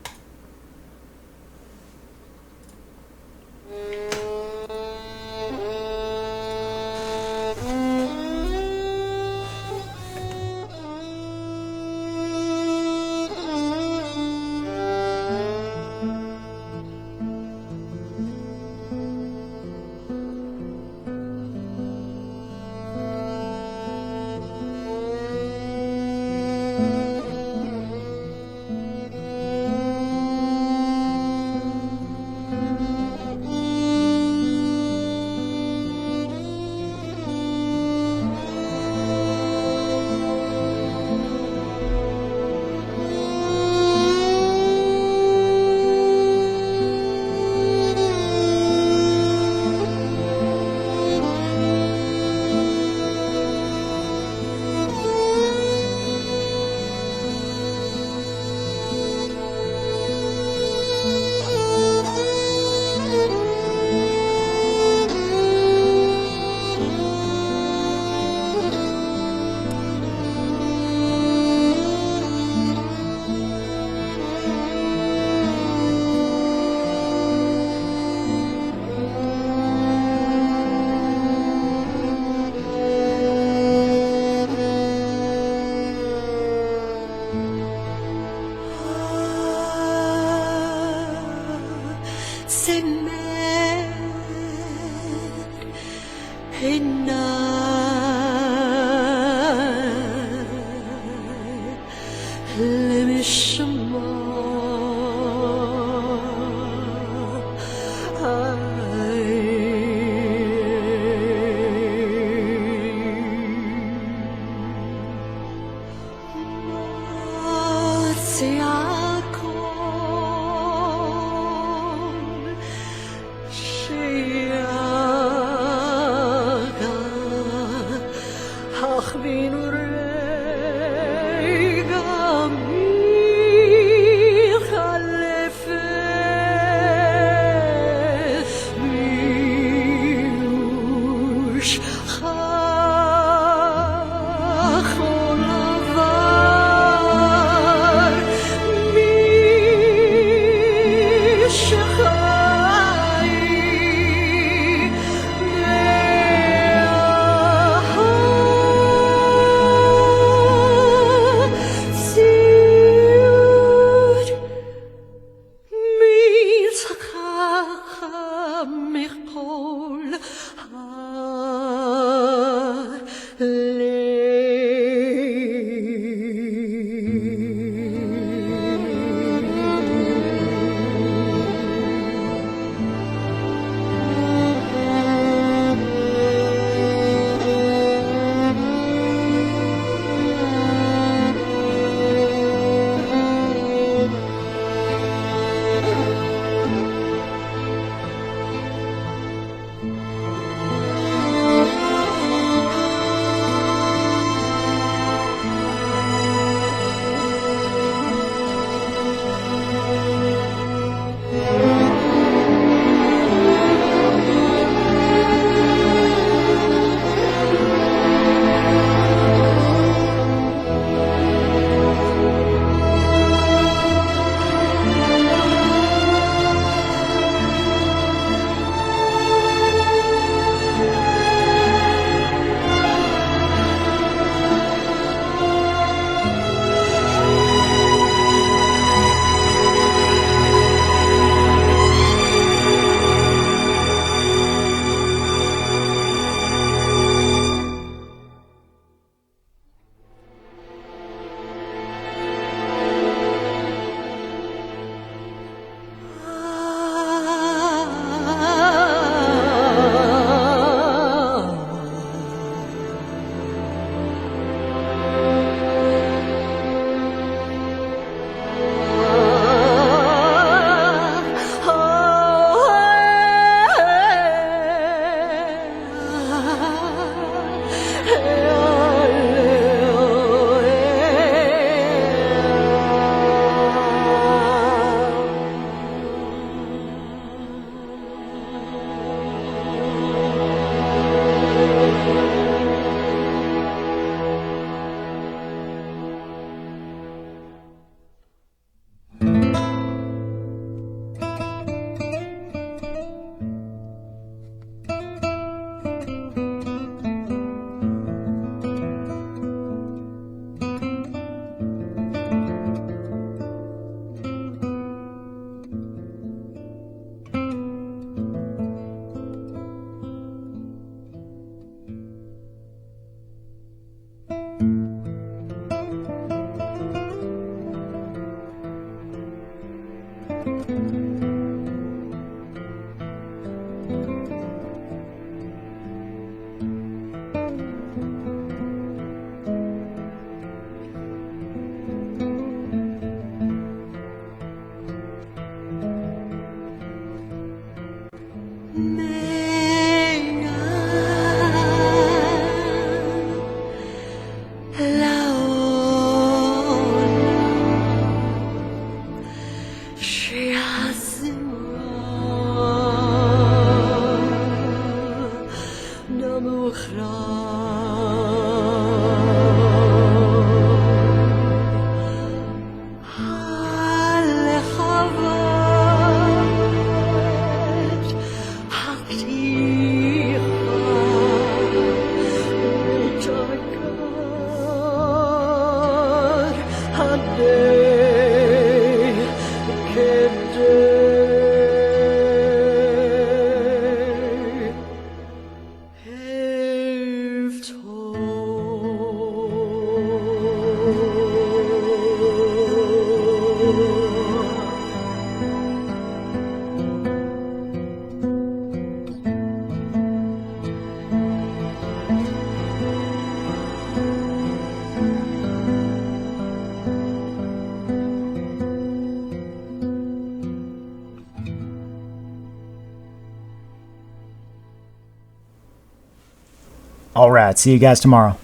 [SPEAKER 2] All right. See you guys tomorrow.